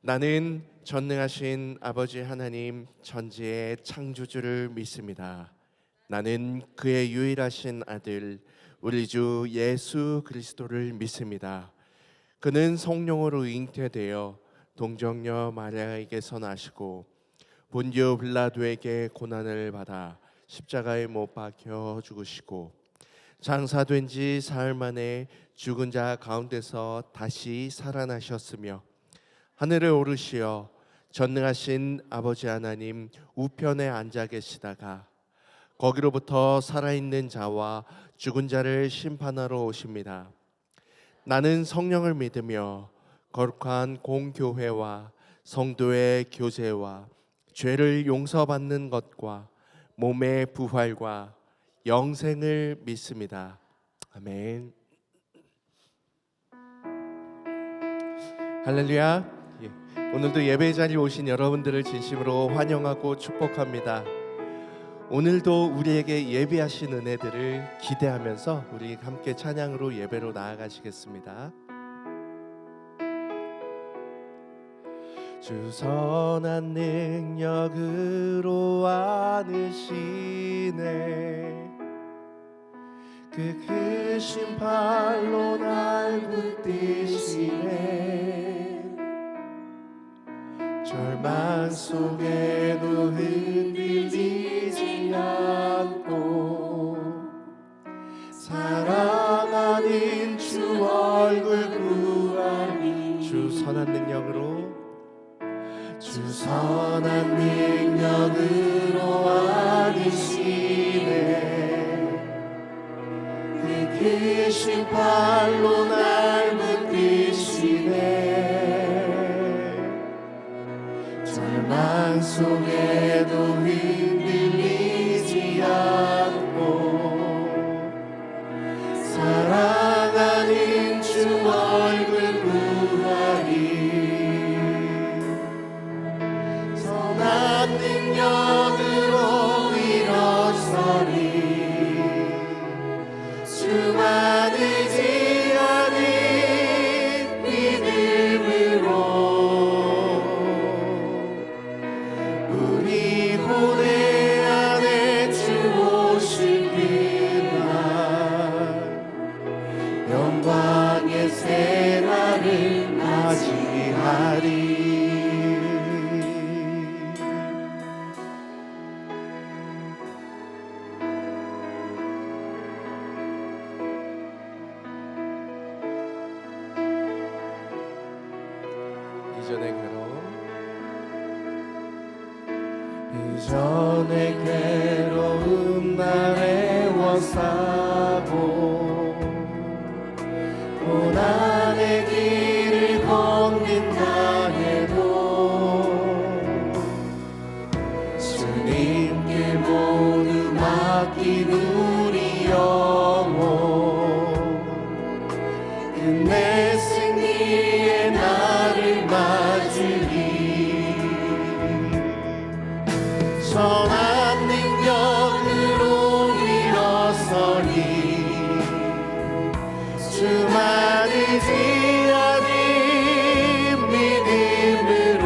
나는 전능하신 아버지 하나님 천지의 창조주를 믿습니다. 나는 그의 유일하신 아들 우리 주 예수 그리스도를 믿습니다. 그는 성령으로 잉태되어 동정녀 마리아에게서 나시고 본디오 빌라도에게 고난을 받아 십자가에 못 박혀 죽으시고 장사된 지 사흘 만에 죽은 자 가운데서 다시 살아나셨으며 하늘에 오르시어 전능하신 아버지 하나님 우편에 앉아 계시다가 거기로부터 살아있는 자와 죽은 자를 심판하러 오십니다. 나는 성령을 믿으며 거룩한 공교회와 성도의 교제와 죄를 용서받는 것과 몸의 부활과 영생을 믿습니다. 아멘. 할렐루야. 오늘도 예배 자리에 오신 여러분들을 진심으로 환영하고 축복합니다. 오늘도 우리에게 예비하신 은혜들을 기대하면서 우리 함께 찬양으로 예배로 나아가시겠습니다. 주 선한 능력으로 안으시네 그 크신 팔로 날 붙드시네 절망 속에도 흔들리지 않고 사랑하는 주 얼굴 구하니 주 선한 능력으로 안으시네 그 크신 팔로 날 붙드시네 절망 속에도 흔들리지 않고 사랑하는 주 얼굴 구하리 선한 능력으로 일어서리 주만 의지하는 믿음으로 우리 고뇌 안에 주 오실 그날 영광의 새날을 맞이하리 이전의 괴로움 날 애워싸고 고난의 길을 걷는다 해도 주님께 모두 맡긴 우리 영혼 끝내 승리의 날을 맞으리 선한 능력으로 일어서니 주만 의지하는 믿음으로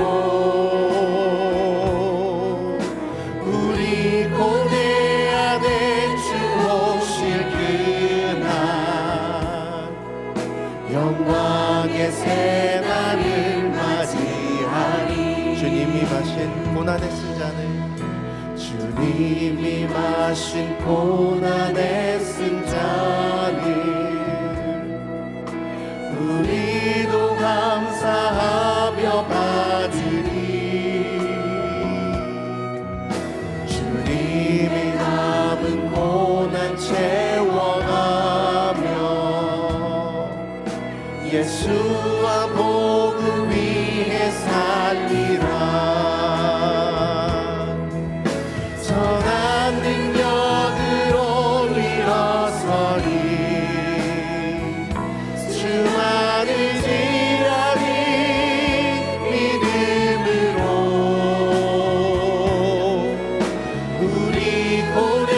우리 고뇌 안에 주 오실 그날 영광의 새날을 맞이하리 주님이 마신 고난의 쓴 잔을 주님이 마신 고난의 쓴 잔을 우리도 감사하며 받으리 주님이 남은 고난 채워가며 예수와 복음 위에 살리라 선한 능력으로 일어서리 주만 의지하는 믿음으로 우리 고뇌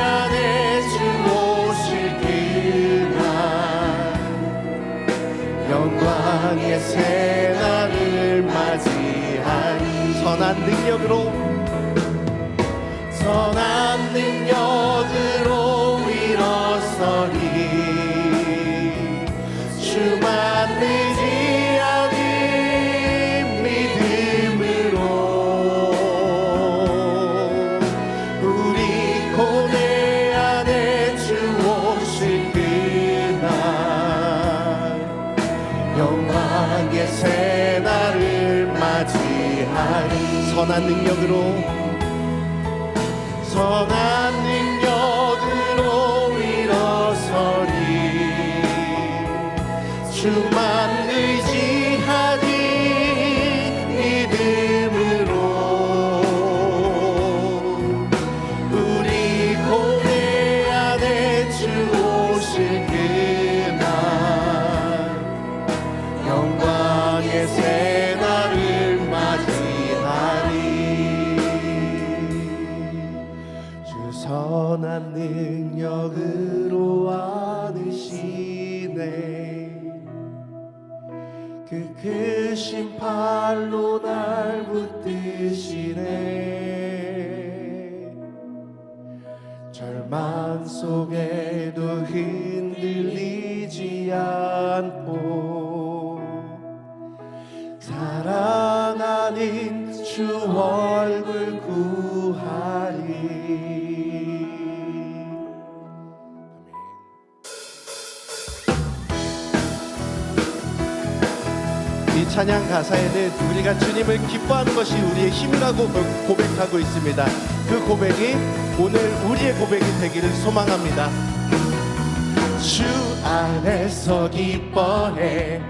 안에 주 오실 그날 영광의 새날을 맞이 선한 능력으로 일어서리 주만 의지하니 믿음으로 우리 고뇌 안에 주 오실 그날 영광의 새날을 맞이하리 선한 능력으로 일어서리 주만 의지하니 믿음으로 우리 고뇌 안에 주 오실 그날 영광의 새날을 맞이하리 주 선한 능력으로 안으시네 그 크신 팔로 날 붙드시네 절망 속에도 흔들리지 않고 사랑하는 주 얼굴 구하리 이 찬양 가사에는 우리가 주님을 기뻐하는 것이 우리의 힘이라고 고백하고 있습니다. 그 고백이 오늘 우리의 고백이 되기를 소망합니다. 주 안에서 기뻐해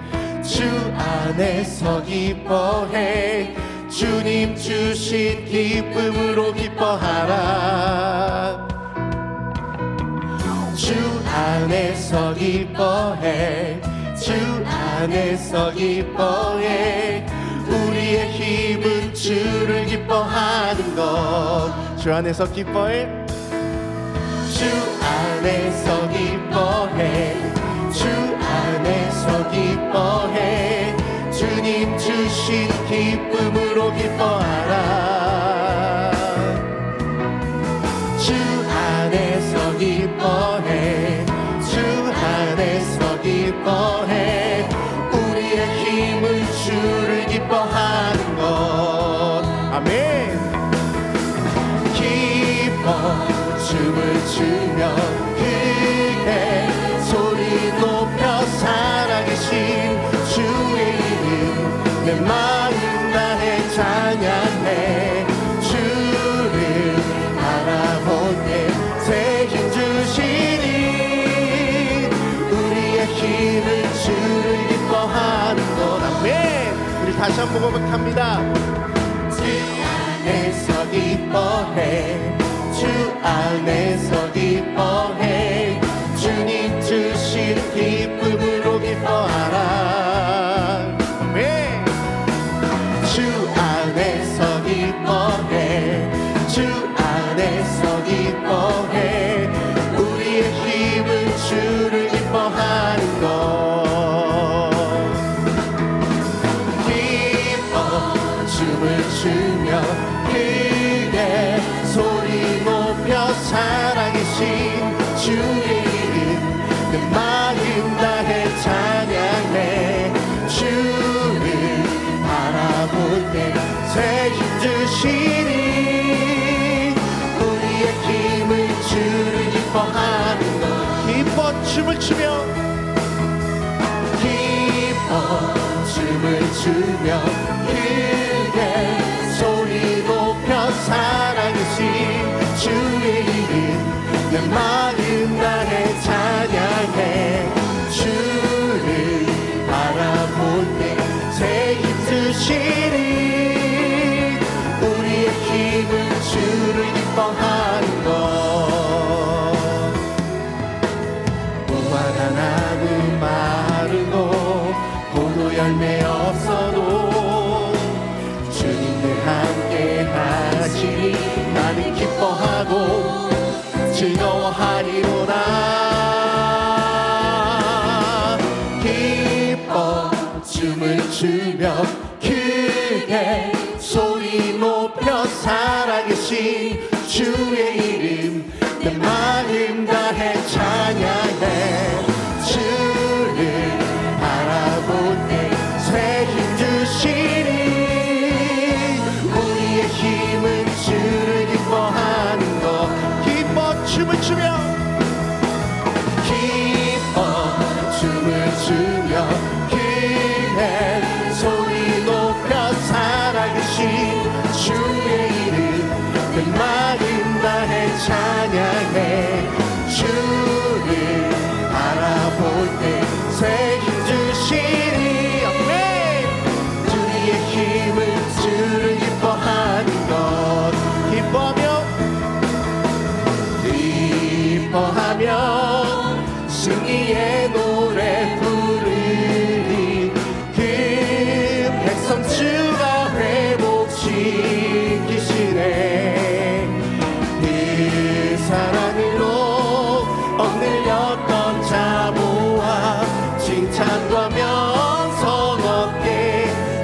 주 안에서 기뻐해 주님 주신 기쁨으로 기뻐하라 주 안에서 기뻐해 주 안에서 기뻐해 우리의 힘은 주를 기뻐하는 것 주 안에서 기뻐해 주 안에서 기뻐해 주 안에서 기뻐해 주님 주신 기쁨으로 기뻐하라 주 안에서 기뻐해 주 안에서 기뻐해 우리의 힘은 주를 기뻐하는 것 아멘 기뻐 춤을 추며 크게 소리 높여 살아계신 주의 이름 내 마음 다해 찬양해 주를 바라볼 때 새 힘 주시니 우리의 힘은 주를 기뻐하는 것 아멘 우리 다시 한번 고백합니다 주 안에서 기뻐해 주 안에서 기뻐해 주님 주신 기쁨으로 기뻐하라 아멘 주 안에서 기뻐해 주 안에서 기뻐해 우리의 힘은 주를 기뻐하는 것 기뻐 춤을 추며 크게 소리 높여 살아계신 주의 이름 내 마음 다해 찬양해 주를 바라볼 때 새 힘 주시니 우리의 힘은 주를 기뻐하는 것 기뻐 춤을 추며 기뻐 춤을 추며 크게 소리 높여 살아계신 주의 이름 내 마음 다해 찬양해 주를 바라볼 때 새 힘 주시니 우리의 힘은 주를 기뻐하는 것 무화과 나무 마르고 포도 열매 없어도 주님들 함께 하시니 나는 기뻐하고 즐거워하리로다 기뻐 춤을 추며 크게 크게 소리 높여 살아계신 주의 이름 내 마음 다해 찬양해. 주를 바라볼 때 새 힘 주시니 우리의 힘은 주를 기뻐하는 것. 기뻐 춤을 추며 춤을 추며 크게 소리 높여 살아계신 주의 이름 내 마음 다해 찬양해. 주를 바라볼 때 새 힘 주시니 아멘. 우리의 힘은 주를 기뻐하는 것. 기뻐하며 승리의 노래 부르니 그 백성 주가 회복시키시네. 그 사랑으로 억눌렸던 자 모아 칭찬과 명성 얻게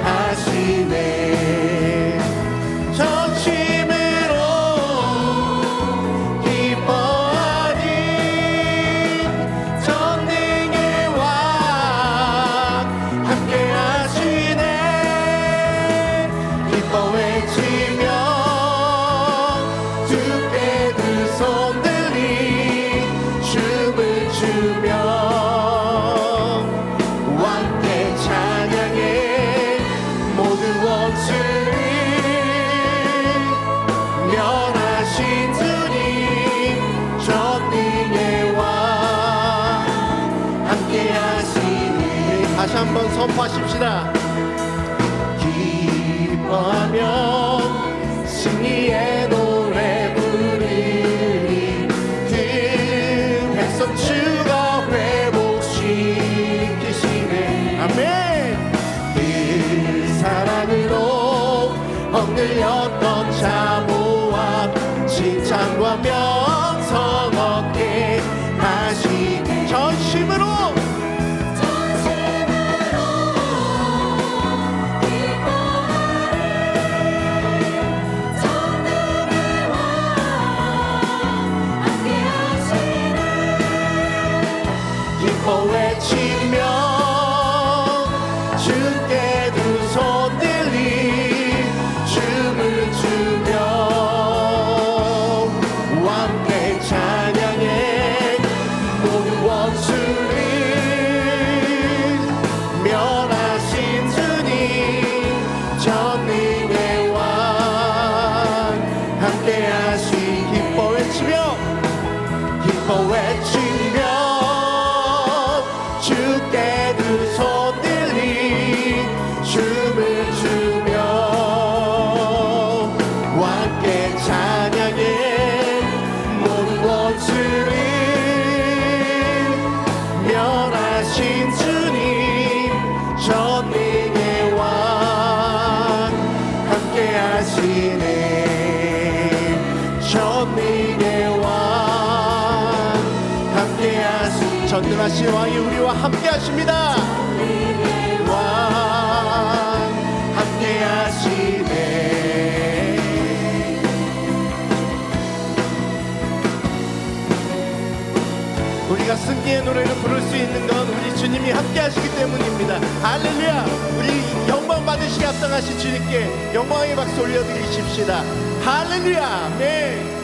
하시네. 전심으로 기뻐하니 전능의 왕 함께 하시네. 기뻐 외치며 주께 두 손 들이 춤을 추며 왕께 찬양해. 모두 원수를 멸하신 주님 전능의 왕 함께 하시니. 다시 한번 선포하십시다. 기뻐하며 승리의 노래 부르니 그 백성 주가 회복시키시네. 아멘. 그 사랑으로 억눌렸던 자 모아 칭찬과 명성 얻게 하시니. 전심으로 기뻐 외치며 주께 두 손 들리 춤을 추며 왕께 찬양해. 모두 원수를 멸하신 주님 전능의 왕 함께 하시. 기뻐 외치며 기뻐 외치며 주께 두 손 들리 춤을 추며 왕께 찬양해. 모든 원수를 멸하신 주님 전능의 왕 함께 하시네. 전능의 왕 함께 하시네. 전능하신 왕이 우리와 함께 하십니다. 왕 함께 하시네. 우리가 승리의 노래를 부를 수 있는 건 우리 주님이 함께 하시기 때문입니다. 할렐루야. 우리 영광 받으시기 합당하신 주님께 영광의 박수 올려드리십시다. 할렐루야. 아멘.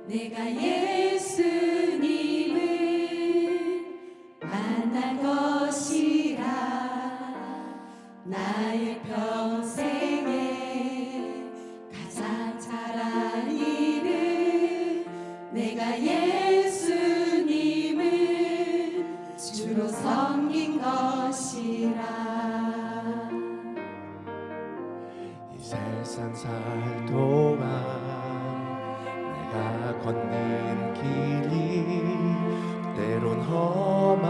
내가 예수님을 만난 것이라. 나의 평생에 가장 잘한 일은 내가 예수님을 주로 섬긴 것이라. 세상 살 동안 내가 걷는 길이 때론 험하여서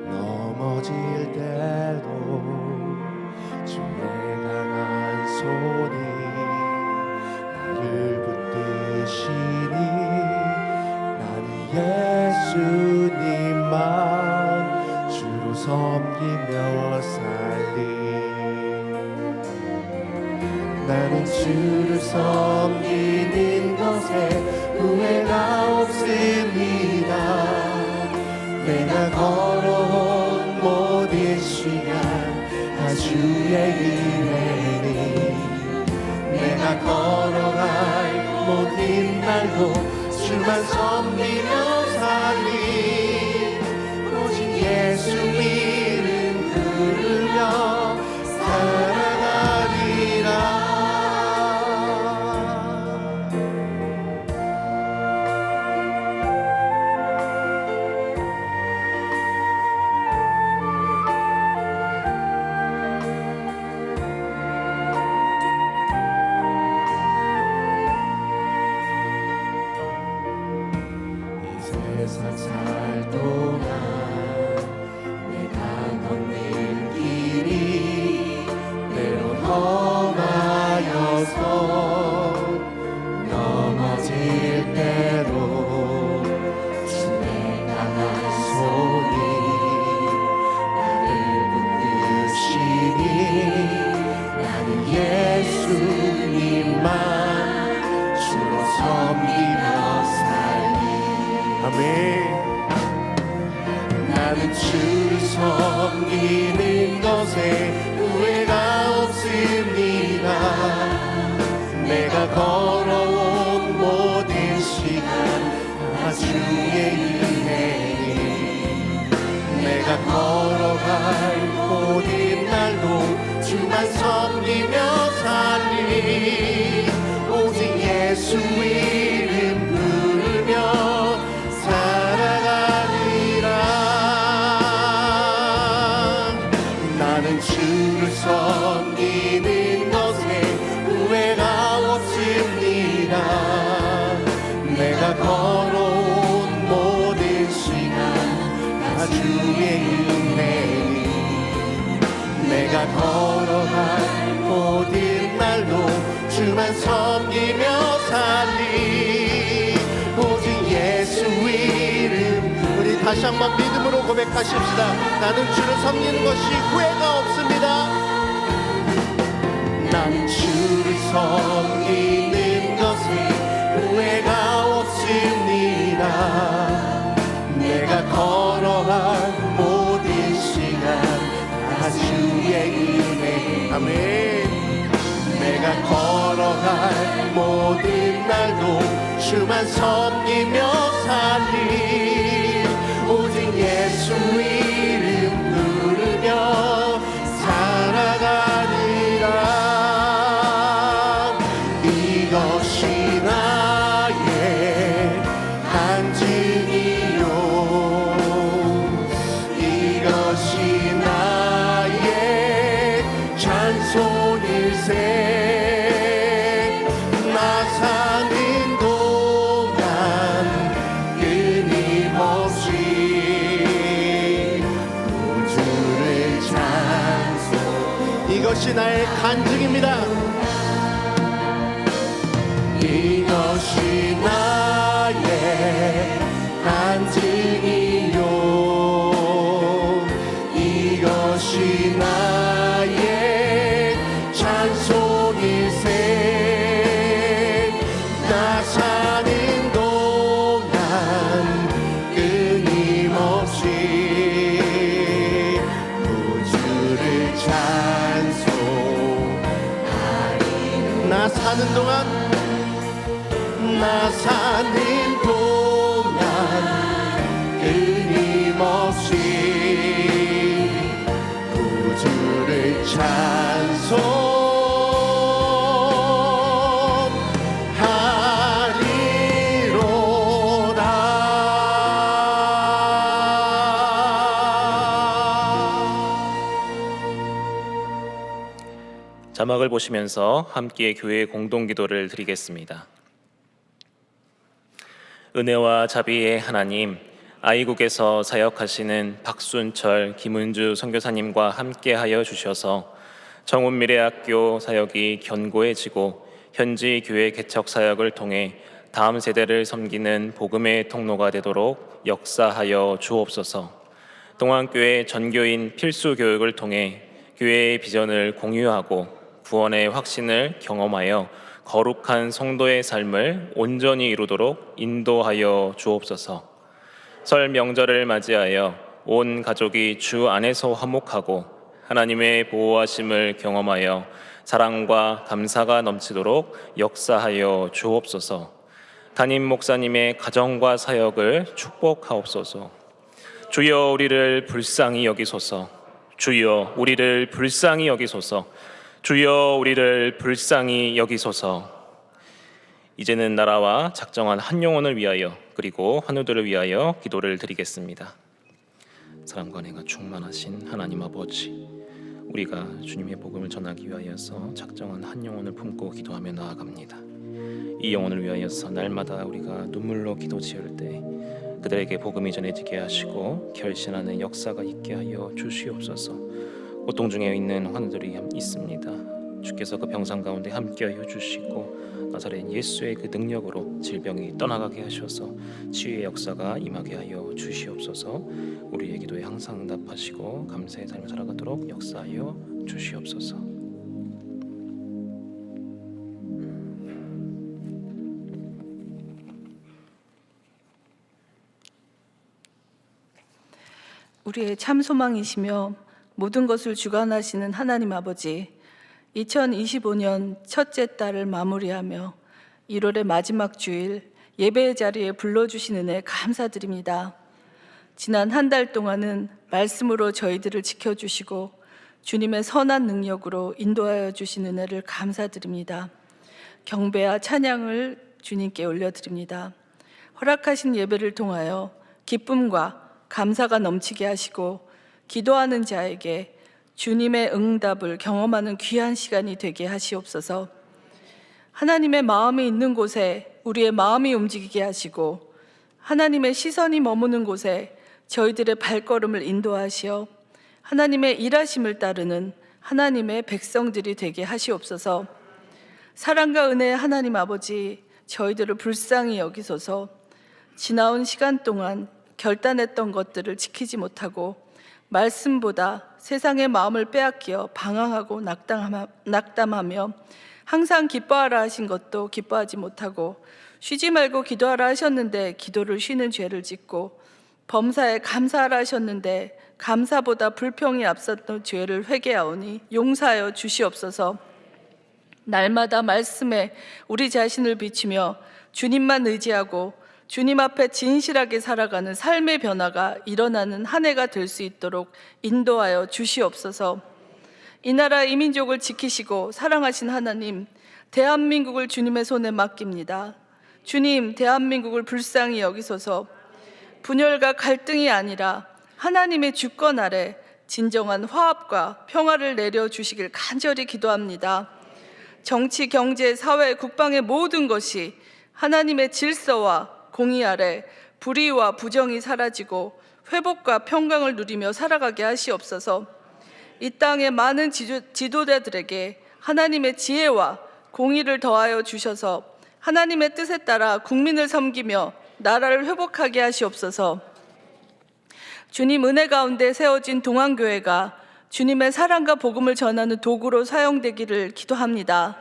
넘어질 때도 주의 강한 손이 나를 붙드시니 나는 예수님만 주로 섬기며 살리. 나는 주를 섬기는 것에 후회가 없습니다. 내가 걸어온 모든 시간 다 주의 은혜니 내가 걸어갈 모든 날도 주만 섬기며 살리. 오직 예수 이름 부르며 살아가리라. 세상 살 동안 내가 걷는 길이 때론 험하여서 넘어질 때도 주의 강한 손이 나를 붙드시니 나는 예수님만 주로 섬기며 살리. 아멘. 나는 주를 섬기는 것에 후회가 없습니다. 내가 걸어온 모든 시간 다 주의 은혜니 내가 걸어갈 모든 날도 주만 섬기며 살리. 오직 예수 이름 부르며 살아가리라. 나는 주를 섬기는 것에 후회가 없습니다. 내가 걸어온 모든 시간 다 주의 은혜니 내가 걸어갈 모든 날도 주만 섬기며 살리. 오직 예수 이름. 우리 다시 한번 믿음으로 고백하십시다. 나는 주를 섬기는 것이 후회가 없습니다. 나는 주를 섬기는 것이 후회가 없습니다. 내가 걸어간 모든 시간 다 주의 은혜. 아멘. 내가 걸어갈 모든 날도 주만 섬기며 살리. 오직 예수 이름 부르며 살아가리라. 이것이 나의 간증이요 이것이 나의 찬송일세. 나 사는 동안 끊임없이 우주를 찬송. 이것이 나의 간증입니다. 이것이 나의 간증이요 이것이 나의 찬송일세. 나 사는 동안 끊임없이 우주를 찬송하리. 나 사는 동안 나 사는 동안 끊임없이 구주를 찬송하리로다. 자막을 보시면서 함께 교회 공동기도를 드리겠습니다. 은혜와 자비의 하나님, 아이국에서 사역하시는 박순철, 김은주 선교사님과 함께하여 주셔서 정운미래학교 사역이 견고해지고 현지 교회 개척 사역을 통해 다음 세대를 섬기는 복음의 통로가 되도록 역사하여 주옵소서. 동안교회 전교인 필수 교육을 통해 교회의 비전을 공유하고 구원의 확신을 경험하여 거룩한 성도의 삶을 온전히 이루도록 인도하여 주옵소서. 설 명절을 맞이하여 온 가족이 주 안에서 화목하고 하나님의 보호하심을 경험하여 사랑과 감사가 넘치도록 역사하여 주옵소서. 담임 목사님의 가정과 사역을 축복하옵소서. 주여 우리를 불쌍히 여기소서. 주여 우리를 불쌍히 여기소서. 주여 우리를 불쌍히 여기소서. 이제는 나라와 작정한 한 영혼을 위하여 그리고 환우들을 위하여 기도를 드리겠습니다. 사랑과 은혜가 충만하신 하나님 아버지, 우리가 주님의 복음을 전하기 위하여서 작정한 한 영혼을 품고 기도하며 나아갑니다. 이 영혼을 위하여서 날마다 우리가 눈물로 기도 지을 때 그들에게 복음이 전해지게 하시고 결신하는 역사가 있게 하여 주시옵소서. 고통 중에 있는 환우들이 있습니다. 주께서 그 병상 가운데 함께하여 주시고 나사렛 예수의 그 능력으로 질병이 떠나가게 하셔서 치유의 역사가 임하게 하여 주시옵소서. 우리의 기도에 항상 응답하시고 감사의 삶을 살아가도록 역사하여 주시옵소서. 우리의 참 소망이시며 모든 것을 주관하시는 하나님 아버지, 2025년 첫째 달을 마무리하며 1월의 마지막 주일 예배의 자리에 불러주신 은혜 감사드립니다. 지난 한 달 동안은 말씀으로 저희들을 지켜주시고 주님의 선한 능력으로 인도하여 주신 은혜를 감사드립니다. 경배와 찬양을 주님께 올려드립니다. 허락하신 예배를 통하여 기쁨과 감사가 넘치게 하시고 기도하는 자에게 주님의 응답을 경험하는 귀한 시간이 되게 하시옵소서. 하나님의 마음이 있는 곳에 우리의 마음이 움직이게 하시고 하나님의 시선이 머무는 곳에 저희들의 발걸음을 인도하시어 하나님의 일하심을 따르는 하나님의 백성들이 되게 하시옵소서. 사랑과 은혜의 하나님 아버지, 저희들을 불쌍히 여기소서. 지나온 시간 동안 결단했던 것들을 지키지 못하고 말씀보다 세상의 마음을 빼앗겨 방황하고 낙담하며 항상 기뻐하라 하신 것도 기뻐하지 못하고 쉬지 말고 기도하라 하셨는데 기도를 쉬는 죄를 짓고 범사에 감사하라 하셨는데 감사보다 불평이 앞섰던 죄를 회개하오니 용서하여 주시옵소서. 날마다 말씀에 우리 자신을 비추며 주님만 의지하고 주님 앞에 진실하게 살아가는 삶의 변화가 일어나는 한 해가 될 수 있도록 인도하여 주시옵소서. 이 나라 이 민족을 지키시고 사랑하신 하나님, 대한민국을 주님의 손에 맡깁니다. 주님, 대한민국을 불쌍히 여기소서. 분열과 갈등이 아니라 하나님의 주권 아래 진정한 화합과 평화를 내려주시길 간절히 기도합니다. 정치, 경제, 사회, 국방의 모든 것이 하나님의 질서와 공의 아래 불의와 부정이 사라지고 회복과 평강을 누리며 살아가게 하시옵소서. 이 땅의 많은 지도자들에게 하나님의 지혜와 공의를 더하여 주셔서 하나님의 뜻에 따라 국민을 섬기며 나라를 회복하게 하시옵소서. 주님 은혜 가운데 세워진 동안교회가 주님의 사랑과 복음을 전하는 도구로 사용되기를 기도합니다.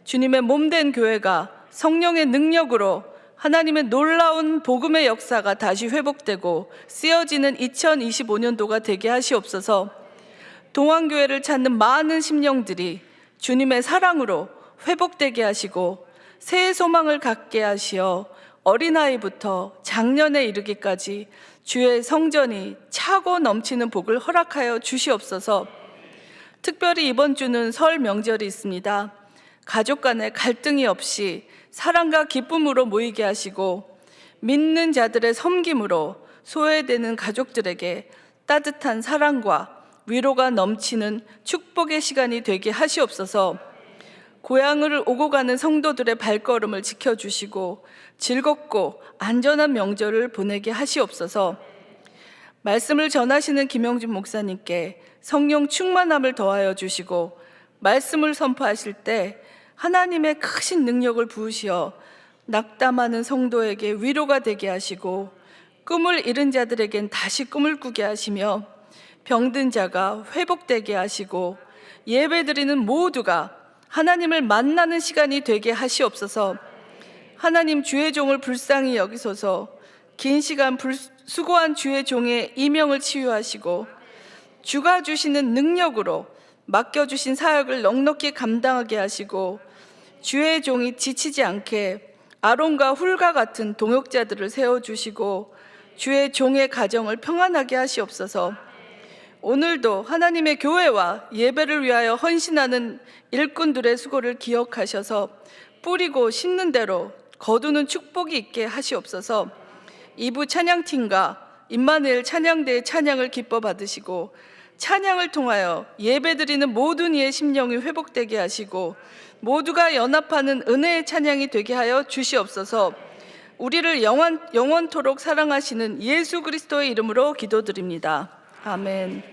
주님의 몸된 교회가 성령의 능력으로 하나님의 놀라운 복음의 역사가 다시 회복되고 쓰여지는 2025년도가 되게 하시옵소서. 동안교회를 찾는 많은 심령들이 주님의 사랑으로 회복되게 하시고 새해 소망을 갖게 하시어 어린아이부터 장년에 이르기까지 주의 성전이 차고 넘치는 복을 허락하여 주시옵소서. 특별히 이번 주는 설 명절이 있습니다. 가족 간의 갈등이 없이 사랑과 기쁨으로 모이게 하시고 믿는 자들의 섬김으로 소외되는 가족들에게 따뜻한 사랑과 위로가 넘치는 축복의 시간이 되게 하시옵소서. 고향을 오고 가는 성도들의 발걸음을 지켜주시고 즐겁고 안전한 명절을 보내게 하시옵소서. 말씀을 전하시는 김영준 목사님께 성령 충만함을 더하여 주시고 말씀을 선포하실 때 하나님의 크신 능력을 부으시어 낙담하는 성도에게 위로가 되게 하시고 꿈을 잃은 자들에겐 다시 꿈을 꾸게 하시며 병든 자가 회복되게 하시고 예배드리는 모두가 하나님을 만나는 시간이 되게 하시옵소서. 하나님, 주의 종을 불쌍히 여기소서. 긴 시간 수고한 주의 종의 이명을 치유하시고 주가 주시는 능력으로 맡겨주신 사역을 넉넉히 감당하게 하시고 주의 종이 지치지 않게 아론과 훌과 같은 동역자들을 세워주시고 주의 종의 가정을 평안하게 하시옵소서. 오늘도 하나님의 교회와 예배를 위하여 헌신하는 일꾼들의 수고를 기억하셔서 뿌리고 심는 대로 거두는 축복이 있게 하시옵소서. 2부 찬양팀과 임마누엘 찬양대의 찬양을 기뻐 받으시고 찬양을 통하여 예배드리는 모든 이의 심령이 회복되게 하시고 모두가 연합하는 은혜의 찬양이 되게 하여 주시옵소서. 우리를 영원토록 사랑하시는 예수 그리스도의 이름으로 기도드립니다. 아멘.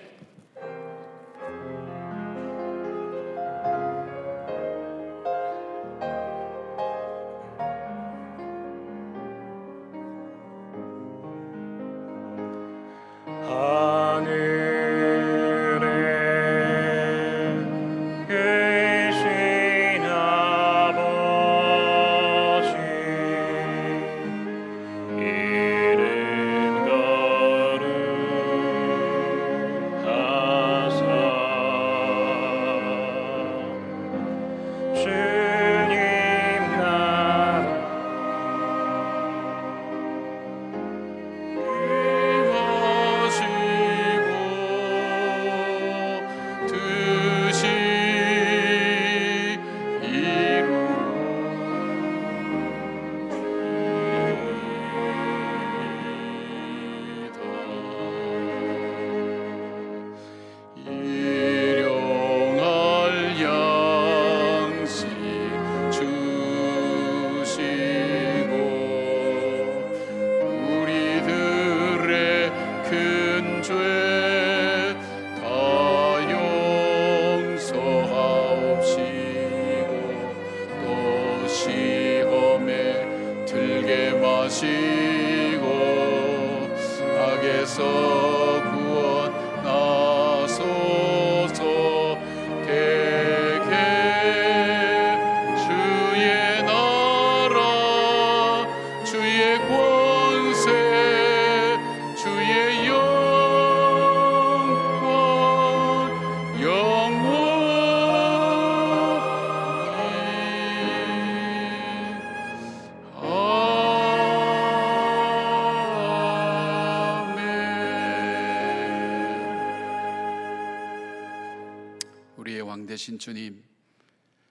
우리의 왕 되신 주님,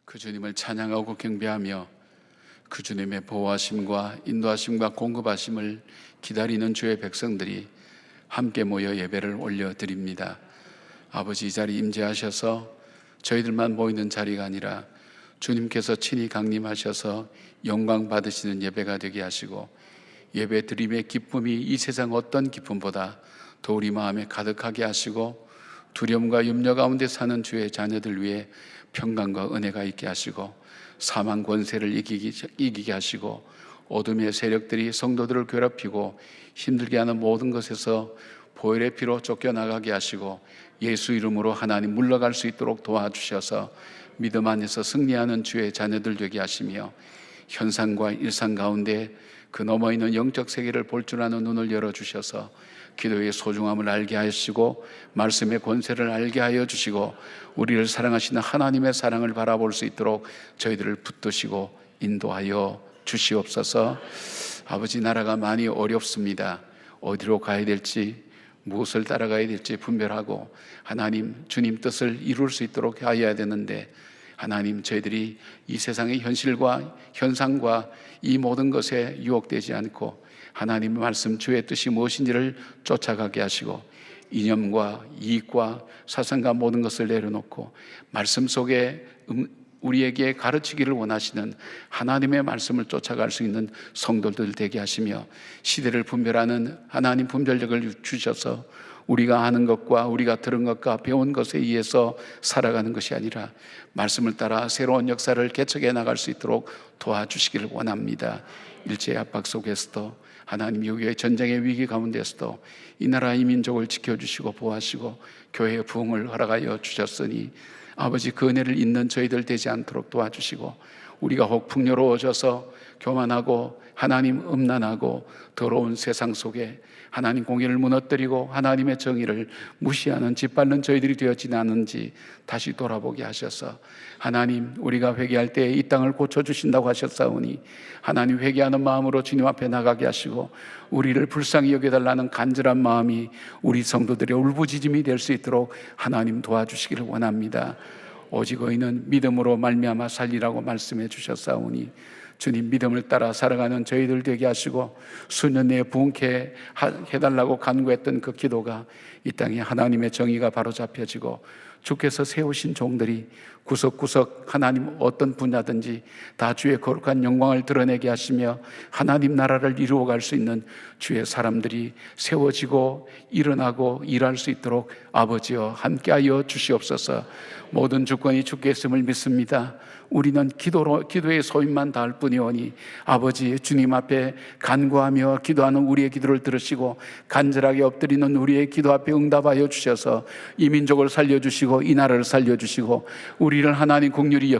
그 주님을 찬양하고 경배하며 그 주님의 보호하심과 인도하심과 공급하심을 기다리는 주의 백성들이 함께 모여 예배를 올려드립니다. 아버지, 이 자리 임재하셔서 저희들만 모이는 자리가 아니라 주님께서 친히 강림하셔서 영광 받으시는 예배가 되게 하시고 예배 드림의 기쁨이 이 세상 어떤 기쁨보다 더 우리 마음에 가득하게 하시고 두려움과 염려 가운데 사는 주의 자녀들 위해 평강과 은혜가 있게 하시고 사망 권세를 이기게 하시고 어둠의 세력들이 성도들을 괴롭히고 힘들게 하는 모든 것에서 보혈의 피로 쫓겨나가게 하시고 예수 이름으로 하나님 물러갈 수 있도록 도와주셔서 믿음 안에서 승리하는 주의 자녀들 되게 하시며 현상과 일상 가운데 그 너머 있는 영적 세계를 볼 줄 아는 눈을 열어주셔서 기도의 소중함을 알게 하시고 말씀의 권세를 알게 하여 주시고 우리를 사랑하시는 하나님의 사랑을 바라볼 수 있도록 저희들을 붙드시고 인도하여 주시옵소서. 아버지, 나라가 많이 어렵습니다. 어디로 가야 될지, 무엇을 따라가야 될지 분별하고 하나님 주님 뜻을 이룰 수 있도록 하여야 되는데 하나님, 저희들이 이 세상의 현실과 현상과 이 모든 것에 유혹되지 않고 하나님의 말씀, 주의 뜻이 무엇인지를 쫓아가게 하시고 이념과 이익과 사상과 모든 것을 내려놓고 말씀 속에 우리에게 가르치기를 원하시는 하나님의 말씀을 쫓아갈 수 있는 성도들 되게 하시며, 시대를 분별하는 하나님 분별력을 주셔서 우리가 아는 것과 우리가 들은 것과 배운 것에 의해서 살아가는 것이 아니라 말씀을 따라 새로운 역사를 개척해 나갈 수 있도록 도와주시기를 원합니다. 일제의 압박 속에서도, 하나님 유교의 전쟁의 위기 가운데서도 이 나라 이 민족을 지켜주시고 보호하시고 교회의 부흥을 허락하여 주셨으니 아버지, 그 은혜를 잊는 저희들 되지 않도록 도와주시고, 우리가 혹 풍요로워져서 교만하고 하나님 음란하고 더러운 세상 속에 하나님 공의를 무너뜨리고 하나님의 정의를 무시하는 짓밟는 저희들이 되어지지 않은지 다시 돌아보게 하셔서, 하나님, 우리가 회개할 때 이 땅을 고쳐주신다고 하셨사오니 하나님 회개하는 마음으로 주님 앞에 나가게 하시고, 우리를 불쌍히 여겨달라는 간절한 마음이 우리 성도들의 울부짖음이 될 수 있도록 하나님 도와주시기를 원합니다. 오직 의인은 믿음으로 말미암아 살리라고 말씀해 주셨사오니 주님 믿음을 따라 살아가는 저희들 되게 하시고, 수년 내에 부흥케 해달라고 간구했던 그 기도가 이 땅에 하나님의 정의가 바로 잡혀지고, 주께서 세우신 종들이 구석구석 하나님 어떤 분야든지 다 주의 거룩한 영광을 드러내게 하시며 하나님 나라를 이루어갈 수 있는 주의 사람들이 세워지고 일어나고 일할 수 있도록 아버지여 함께하여 주시옵소서. 모든 주권이 주께 있음을 믿습니다. 우리는 기도의 소임만 다할 뿐이오니 아버지, 주님 앞에 간구하며 기도하는 우리의 기도를 들으시고 간절하게 엎드리는 우리의 기도 앞에 응답하여 주셔서 이 민족을 살려주시고 이 나라를 살려주시고 우리를 하나님 긍휼히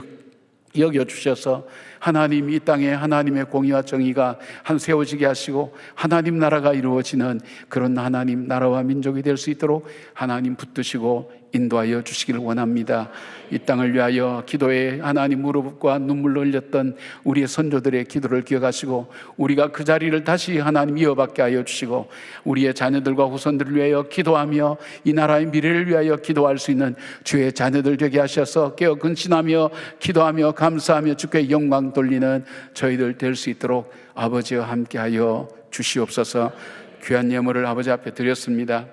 여겨주셔서 하나님 이 땅에 하나님의 공의와 정의가 한 세워지게 하시고 하나님 나라가 이루어지는 그런 하나님 나라와 민족이 될 수 있도록 하나님 붙드시고 인도하여 주시기를 원합니다. 이 땅을 위하여 기도에 하나님 무릎과 눈물로 흘렸던 우리의 선조들의 기도를 기억하시고 우리가 그 자리를 다시 하나님 이어받게 하여 주시고 우리의 자녀들과 후손들을 위하여 기도하며 이 나라의 미래를 위하여 기도할 수 있는 주의 자녀들 되게 하셔서 깨어 근신하며 기도하며 감사하며 주께 영광 돌리는 저희들 될 수 있도록 아버지와 함께하여 주시옵소서. 귀한 예물을 아버지 앞에 드렸습니다.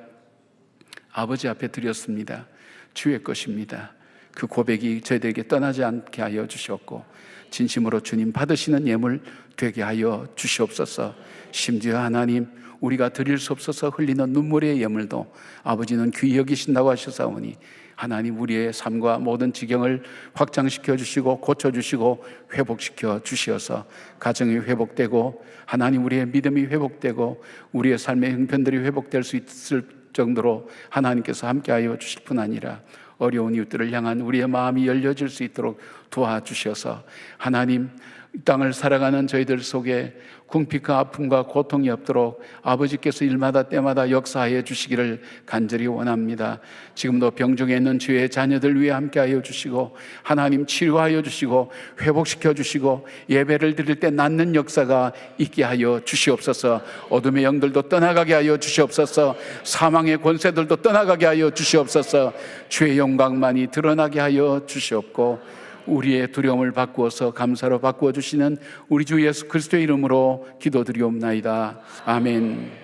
아버지 앞에 드렸습니다. 주의 것입니다. 그 고백이 저희들에게 떠나지 않게 하여 주시옵고 진심으로 주님 받으시는 예물 되게 하여 주시옵소서. 심지어 하나님, 우리가 드릴 수 없어서 흘리는 눈물의 예물도 아버지는 귀히 여기신다고 하셨사오니 하나님, 우리의 삶과 모든 지경을 확장시켜 주시고 고쳐주시고 회복시켜 주시어서 가정이 회복되고 하나님, 우리의 믿음이 회복되고 우리의 삶의 형편들이 회복될 수 있을 정도로 하나님께서 함께하여 주실 뿐 아니라 어려운 이웃들을 향한 우리의 마음이 열려질 수 있도록 도와주셔서 하나님, 이 땅을 살아가는 저희들 속에 궁핍과 아픔과 고통이 없도록 아버지께서 일마다 때마다 역사하여 주시기를 간절히 원합니다. 지금도 병중에 있는 주의 자녀들 위해 함께하여 주시고 하나님 치료하여 주시고 회복시켜 주시고 예배를 드릴 때 낫는 역사가 있게 하여 주시옵소서. 어둠의 영들도 떠나가게 하여 주시옵소서. 사망의 권세들도 떠나가게 하여 주시옵소서. 주의 영광만이 드러나게 하여 주시옵고 우리의 두려움을 바꾸어서 감사로 바꾸어 주시는 우리 주 예수 그리스도의 이름으로 기도드리옵나이다. 아멘.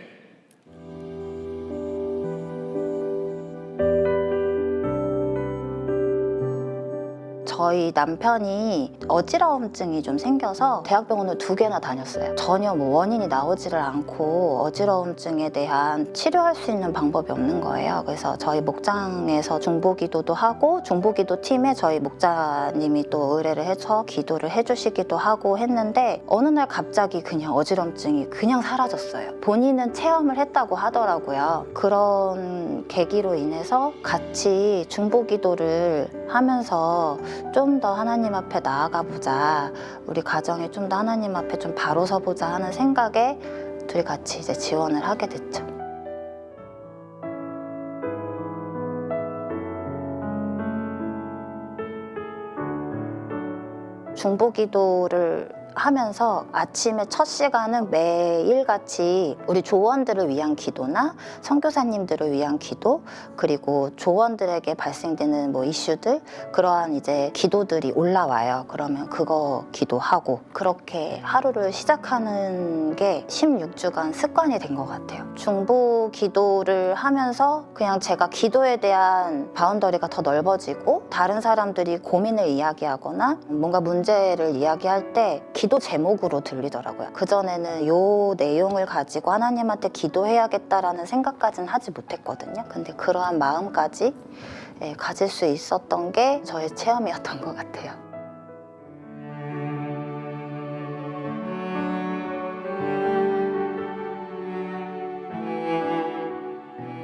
저희 남편이 어지러움증이 좀 생겨서 대학병원을 2개나 다녔어요. 전혀 원인이 나오지를 않고 어지러움증에 대한 치료할 수 있는 방법이 없는 거예요. 그래서 저희 목장에서 중보기도도 하고 중보기도 팀에 저희 목자님이 또 의뢰를 해서 기도를 해주시기도 하고 했는데 어느 날 갑자기 그냥 어지러움증이 그냥 사라졌어요. 본인은 체험을 했다고 하더라고요. 그런 계기로 인해서 같이 중보기도를 하면서 좀 더 하나님 앞에 나아가 보자, 우리 가정에 좀 더 하나님 앞에 좀 바로 서보자 하는 생각에 둘이 같이 이제 지원을 하게 됐죠. 중보기도를 하면서 아침에 첫 시간은 매일같이 우리 조원들을 위한 기도나 선교사님들을 위한 기도, 그리고 조원들에게 발생되는 뭐 이슈들, 그러한 이제 기도들이 올라와요. 그러면 그거 기도하고 그렇게 하루를 시작하는 게 16주간 습관이 된 것 같아요. 중보 기도를 하면서 그냥 제가 기도에 대한 바운더리가 더 넓어지고, 다른 사람들이 고민을 이야기하거나 뭔가 문제를 이야기할 때 기도 제목으로 들리더라고요. 그전에는 요 내용을 가지고 하나님한테 기도해야겠다라는 생각까지는 하지 못했거든요. 근데 그러한 마음까지 가질 수 있었던 게 저의 체험이었던 것 같아요.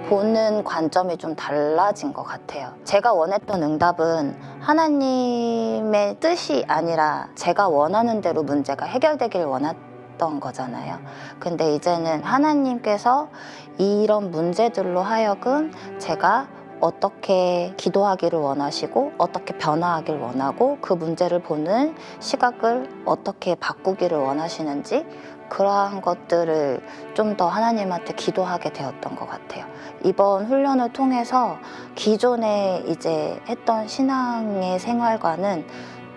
보는 관점이 좀 달라진 것 같아요. 제가 원했던 응답은 하나님의 뜻이 아니라 제가 원하는 대로 문제가 해결되길 원했던 거잖아요. 근데 이제는 하나님께서 이런 문제들로 하여금 제가 어떻게 기도하기를 원하시고 어떻게 변화하길 원하고 그 문제를 보는 시각을 어떻게 바꾸기를 원하시는지, 그러한 것들을 좀 더 하나님한테 기도하게 되었던 것 같아요. 이번 훈련을 통해서 기존에 이제 했던 신앙의 생활과는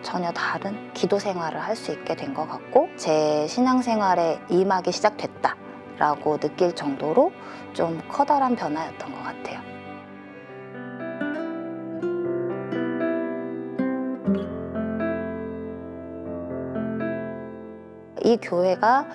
전혀 다른 기도 생활을 할 수 있게 된 것 같고, 제 신앙생활에 임하기 시작됐다라고 느낄 정도로 좀 커다란 변화였던 것 같아요. 이 교회가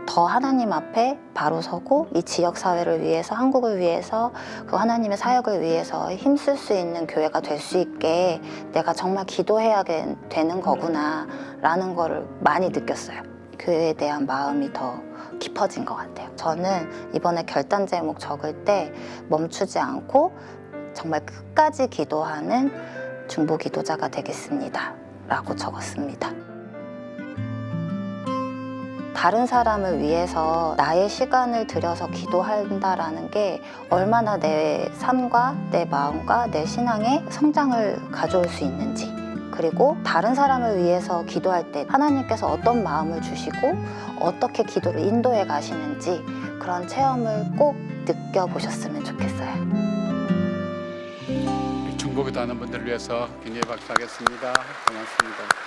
더 하나님 앞에 바로 서고 이 지역 사회를 위해서, 한국을 위해서, 그 하나님의 사역을 위해서 힘쓸 수 있는 교회가 될 수 있게 내가 정말 기도해야 되는 거구나 라는 거를 많이 느꼈어요. 교회에 대한 마음이 더 깊어진 것 같아요. 저는 이번에 결단 제목 적을 때 멈추지 않고 정말 끝까지 기도하는 중보 기도자가 되겠습니다 라고 적었습니다. 다른 사람을 위해서 나의 시간을 들여서 기도한다라는 게 얼마나 내 삶과 내 마음과 내 신앙에 성장을 가져올 수 있는지, 그리고 다른 사람을 위해서 기도할 때 하나님께서 어떤 마음을 주시고 어떻게 기도를 인도해 가시는지, 그런 체험을 꼭 느껴보셨으면 좋겠어요. 중보기도 하는 분들을 위해서 굉장히 박수하겠습니다. 고맙습니다.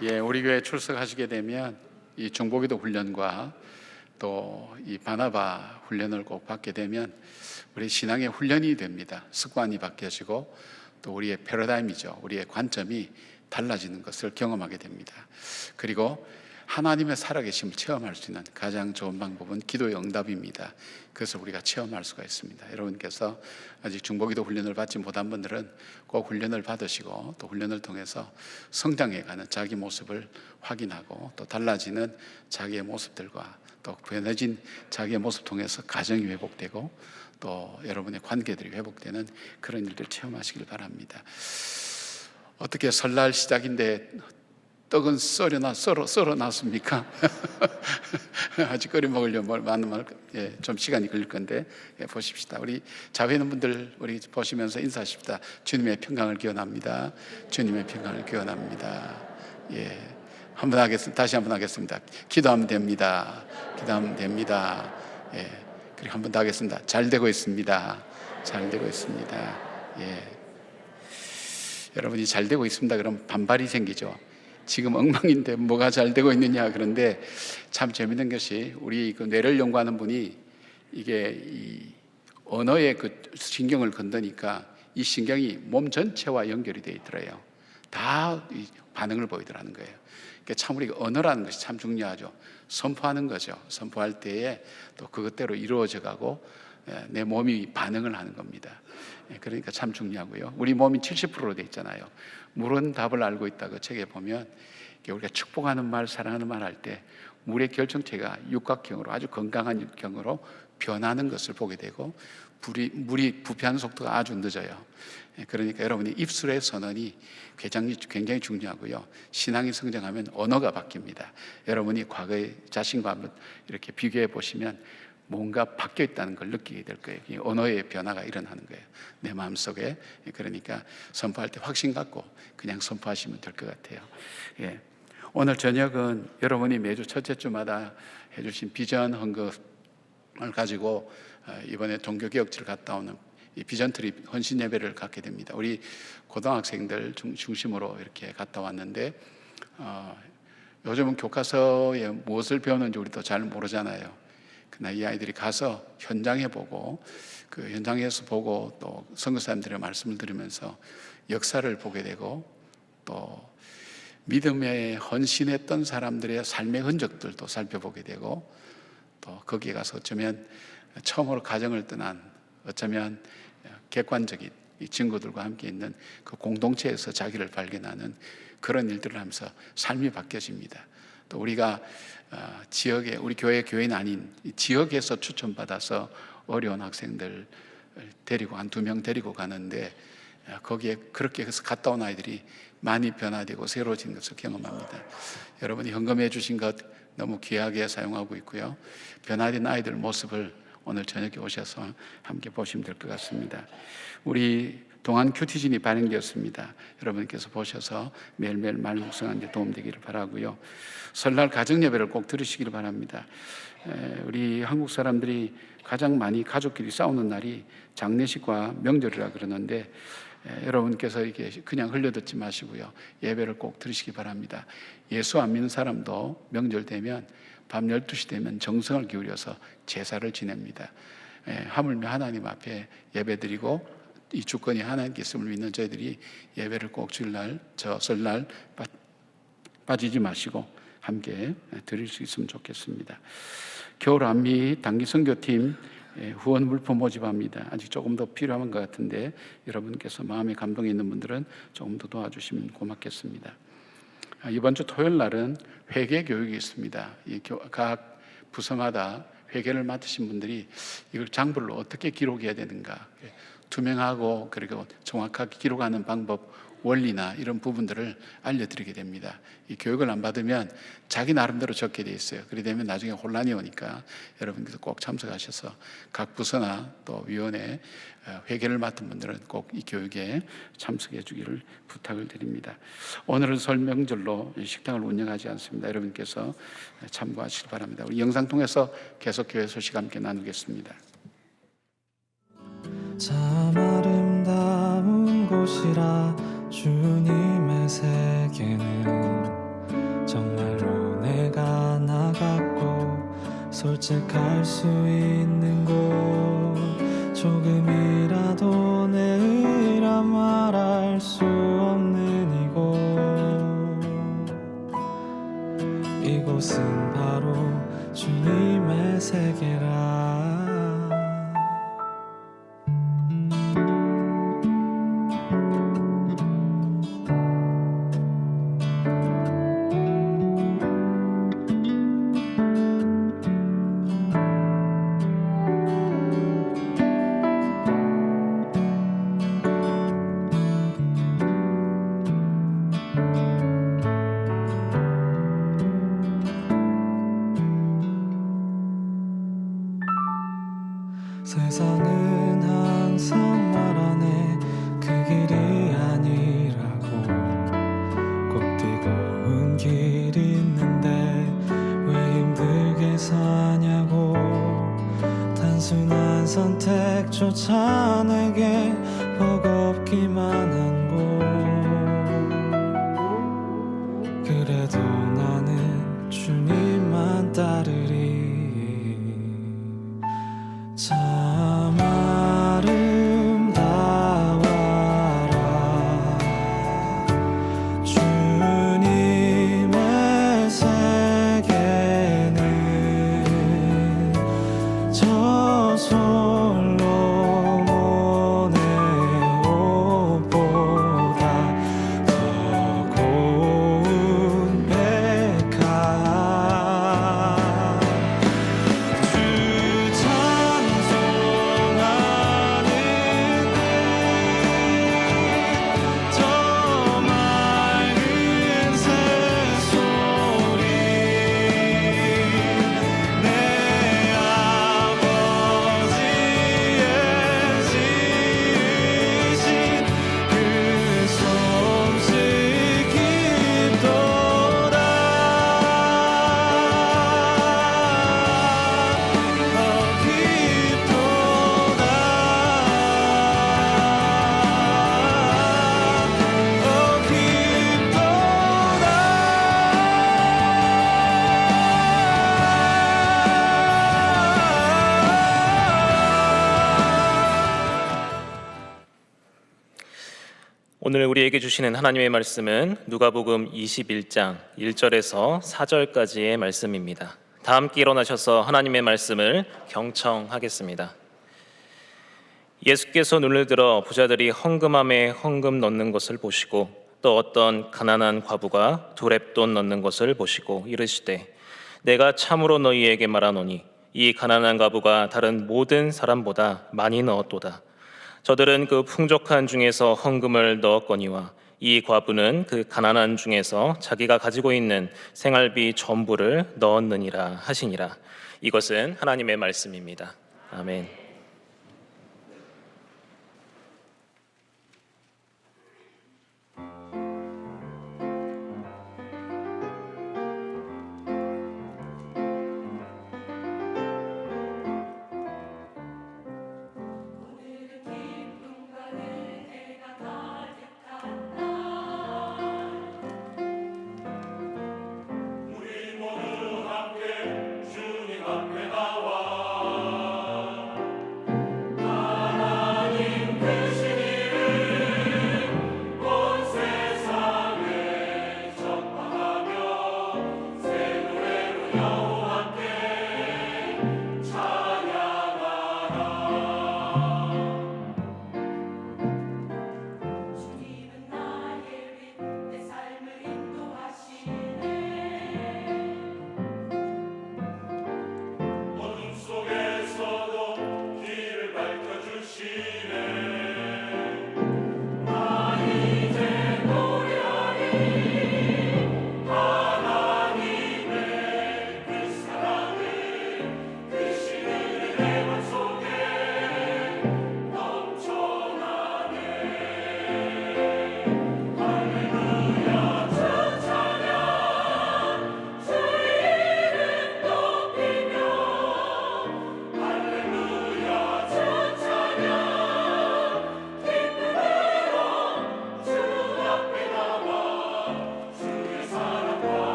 예, 우리 교회 출석하시게 되면 이 중보기도 훈련과 또 이 바나바 훈련을 꼭 받게 되면 우리 신앙의 훈련이 됩니다. 습관이 바뀌어지고 또 우리의 패러다임이죠. 우리의 관점이 달라지는 것을 경험하게 됩니다. 그리고 하나님의 살아계심을 체험할 수 있는 가장 좋은 방법은 기도의 응답입니다. 그래서 우리가 체험할 수가 있습니다. 여러분께서 아직 중보기도 훈련을 받지 못한 분들은 꼭 훈련을 받으시고 또 훈련을 통해서 성장해가는 자기 모습을 확인하고 또 달라지는 자기의 모습들과 또 변해진 자기의 모습 통해서 가정이 회복되고 또 여러분의 관계들이 회복되는 그런 일들 체험하시길 바랍니다. 어떻게 설날 시작인데 떡은 썰어놨습니까? 아직 끓여 먹으려면 많은 좀 시간이 걸릴 건데 보십시다. 우리 자회는 분들 우리 보시면서 인사하십시다. 주님의 평강을 기원합니다. 주님의 평강을 기원합니다. 예, 한번 하겠습니다. 다시 한번 하겠습니다. 기도하면 됩니다. 기도하면 됩니다. 예, 그리고 한번 더 하겠습니다. 잘 되고 있습니다. 잘 되고 있습니다. 예, 여러분이 잘 되고 있습니다. 그럼 반발이 생기죠. 지금 엉망인데 뭐가 잘 되고 있느냐. 그런데 참 재밌는 것이 우리 그 뇌를 연구하는 분이 이게 이 언어의 그 신경을 건드니까 이 신경이 몸 전체와 연결이 되어 있더래요. 다 반응을 보이더라는 거예요. 그러니까 참 우리가 언어라는 것이 참 중요하죠. 선포하는 거죠. 선포할 때에 또 그것대로 이루어져 가고 내 몸이 반응을 하는 겁니다. 그러니까 참 중요하고요. 우리 몸이 70%로 되어 있잖아요. 물은 답을 알고 있다. 그 책에 보면 우리가 축복하는 말, 사랑하는 말 할 때 물의 결정체가 육각형으로 아주 건강한 육형으로 변하는 것을 보게 되고 물이 부패하는 속도가 아주 늦어요. 그러니까 여러분이 입술의 선언이 굉장히 중요하고요. 신앙이 성장하면 언어가 바뀝니다. 여러분이 과거의 자신과 한번 이렇게 비교해 보시면 뭔가 바뀌어 있다는 걸 느끼게 될 거예요. 이 언어의 변화가 일어나는 거예요. 내 마음속에. 그러니까 선포할 때 확신 갖고 그냥 선포하시면 될 것 같아요. 예. 오늘 저녁은 여러분이 매주 첫째 주마다 해주신 비전 헌금을 가지고 이번에 종교개혁지를 갔다 오는 이 비전 트립 헌신 예배를 갖게 됩니다. 우리 고등학생들 중심으로 이렇게 갔다 왔는데 요즘은 교과서에 무엇을 배우는지 우리도 잘 모르잖아요. 그러나 이 아이들이 가서 현장에 보고 그 현장에서 보고 또 선교사님들의 말씀을 들으면서 역사를 보게 되고 또 믿음에 헌신했던 사람들의 삶의 흔적들도 살펴보게 되고 또 거기에 가서 어쩌면 처음으로 가정을 떠난 어쩌면 객관적인 이 친구들과 함께 있는 그 공동체에서 자기를 발견하는 그런 일들을 하면서 삶이 바뀌어집니다. 또 우리가 지역에 우리 교회 교인 아닌 지역에서 추천받아서 어려운 학생들 데리고 한 2명 데리고 가는데 거기에 그렇게 해서 갔다 온 아이들이 많이 변화되고 새로워진 것을 경험합니다. 여러분이 헌금해 주신 것 너무 귀하게 사용하고 있고요. 변화된 아이들 모습을 오늘 저녁에 오셔서 함께 보시면 될 것 같습니다. 우리 동안 큐티진이 발행되었습니다. 여러분께서 보셔서 매일매일 말씀 묵상하는 데 도움되기를 바라고요. 설날 가정예배를 꼭 들으시기를 바랍니다. 우리 한국 사람들이 가장 많이 가족끼리 싸우는 날이 장례식과 명절이라 그러는데 여러분께서 이게 그냥 흘려듣지 마시고요. 예배를 꼭 들으시기 바랍니다. 예수 안 믿는 사람도 명절 되면 밤 12시 되면 정성을 기울여서 제사를 지냅니다. 하물며 하나님 앞에 예배드리고 이 주권이 하나님께 있음을 믿는 저희들이 예배를 꼭 주일날 저 설날 빠지지 마시고 함께 드릴 수 있으면 좋겠습니다. 겨울 안미 단기 선교팀 후원 물품 모집합니다. 아직 조금 더 필요한 것 같은데 여러분께서 마음에 감동이 있는 분들은 조금 더 도와주시면 고맙겠습니다. 이번 주 토요일 날은 회계 교육이 있습니다. 각 부서마다 회계를 맡으신 분들이 이걸 장부로 어떻게 기록해야 되는가, 투명하고 그리고 정확하게 기록하는 방법, 원리나 이런 부분들을 알려드리게 됩니다. 이 교육을 안 받으면 자기 나름대로 적게 돼 있어요. 그러게 되면 나중에 혼란이 오니까 여러분께서 꼭 참석하셔서 각 부서나 또 위원회 회계를 맡은 분들은 꼭 이 교육에 참석해 주기를 부탁을 드립니다. 오늘은 설 명절로 식당을 운영하지 않습니다. 여러분께서 참고하시기 바랍니다. 우리 영상 통해서 계속 교회 소식 함께 나누겠습니다. 참 아름다운 곳이라 주님의 세계는 정말로 내가 나갔고 솔직할 수 있는 곳 조금이라도 내 의라 말할 수 없는 이곳은 바로 주님의 세계라. 세상은 항상 말하네 그 길이 아니라고. 꼭 뜨거운 길이 있는데 왜 힘들게 사냐고. 단순한 선택조차 내게 버겁기만 한 곳. 그래도 나는 주님만 따르리. 참 아름다워라 주님의 세계는 저 솔로몬의 옷보다 오늘 우리에게 주시는 하나님의 말씀은 누가복음 21장 1절에서 4절까지의 말씀입니다. 다 함께 일어나셔서 하나님의 말씀을 경청하겠습니다. 예수께서 눈을 들어 부자들이 헌금함에 헌금 넣는 것을 보시고 또 어떤 가난한 과부가 두렙돈 넣는 것을 보시고 이르시되 내가 참으로 너희에게 말하노니 이 가난한 과부가 다른 모든 사람보다 많이 넣었도다. 저들은 그 풍족한 중에서 헌금을 넣었거니와 이 과부는 그 가난한 중에서 자기가 가지고 있는 생활비 전부를 넣었느니라 하시니라. 이것은 하나님의 말씀입니다. 아멘.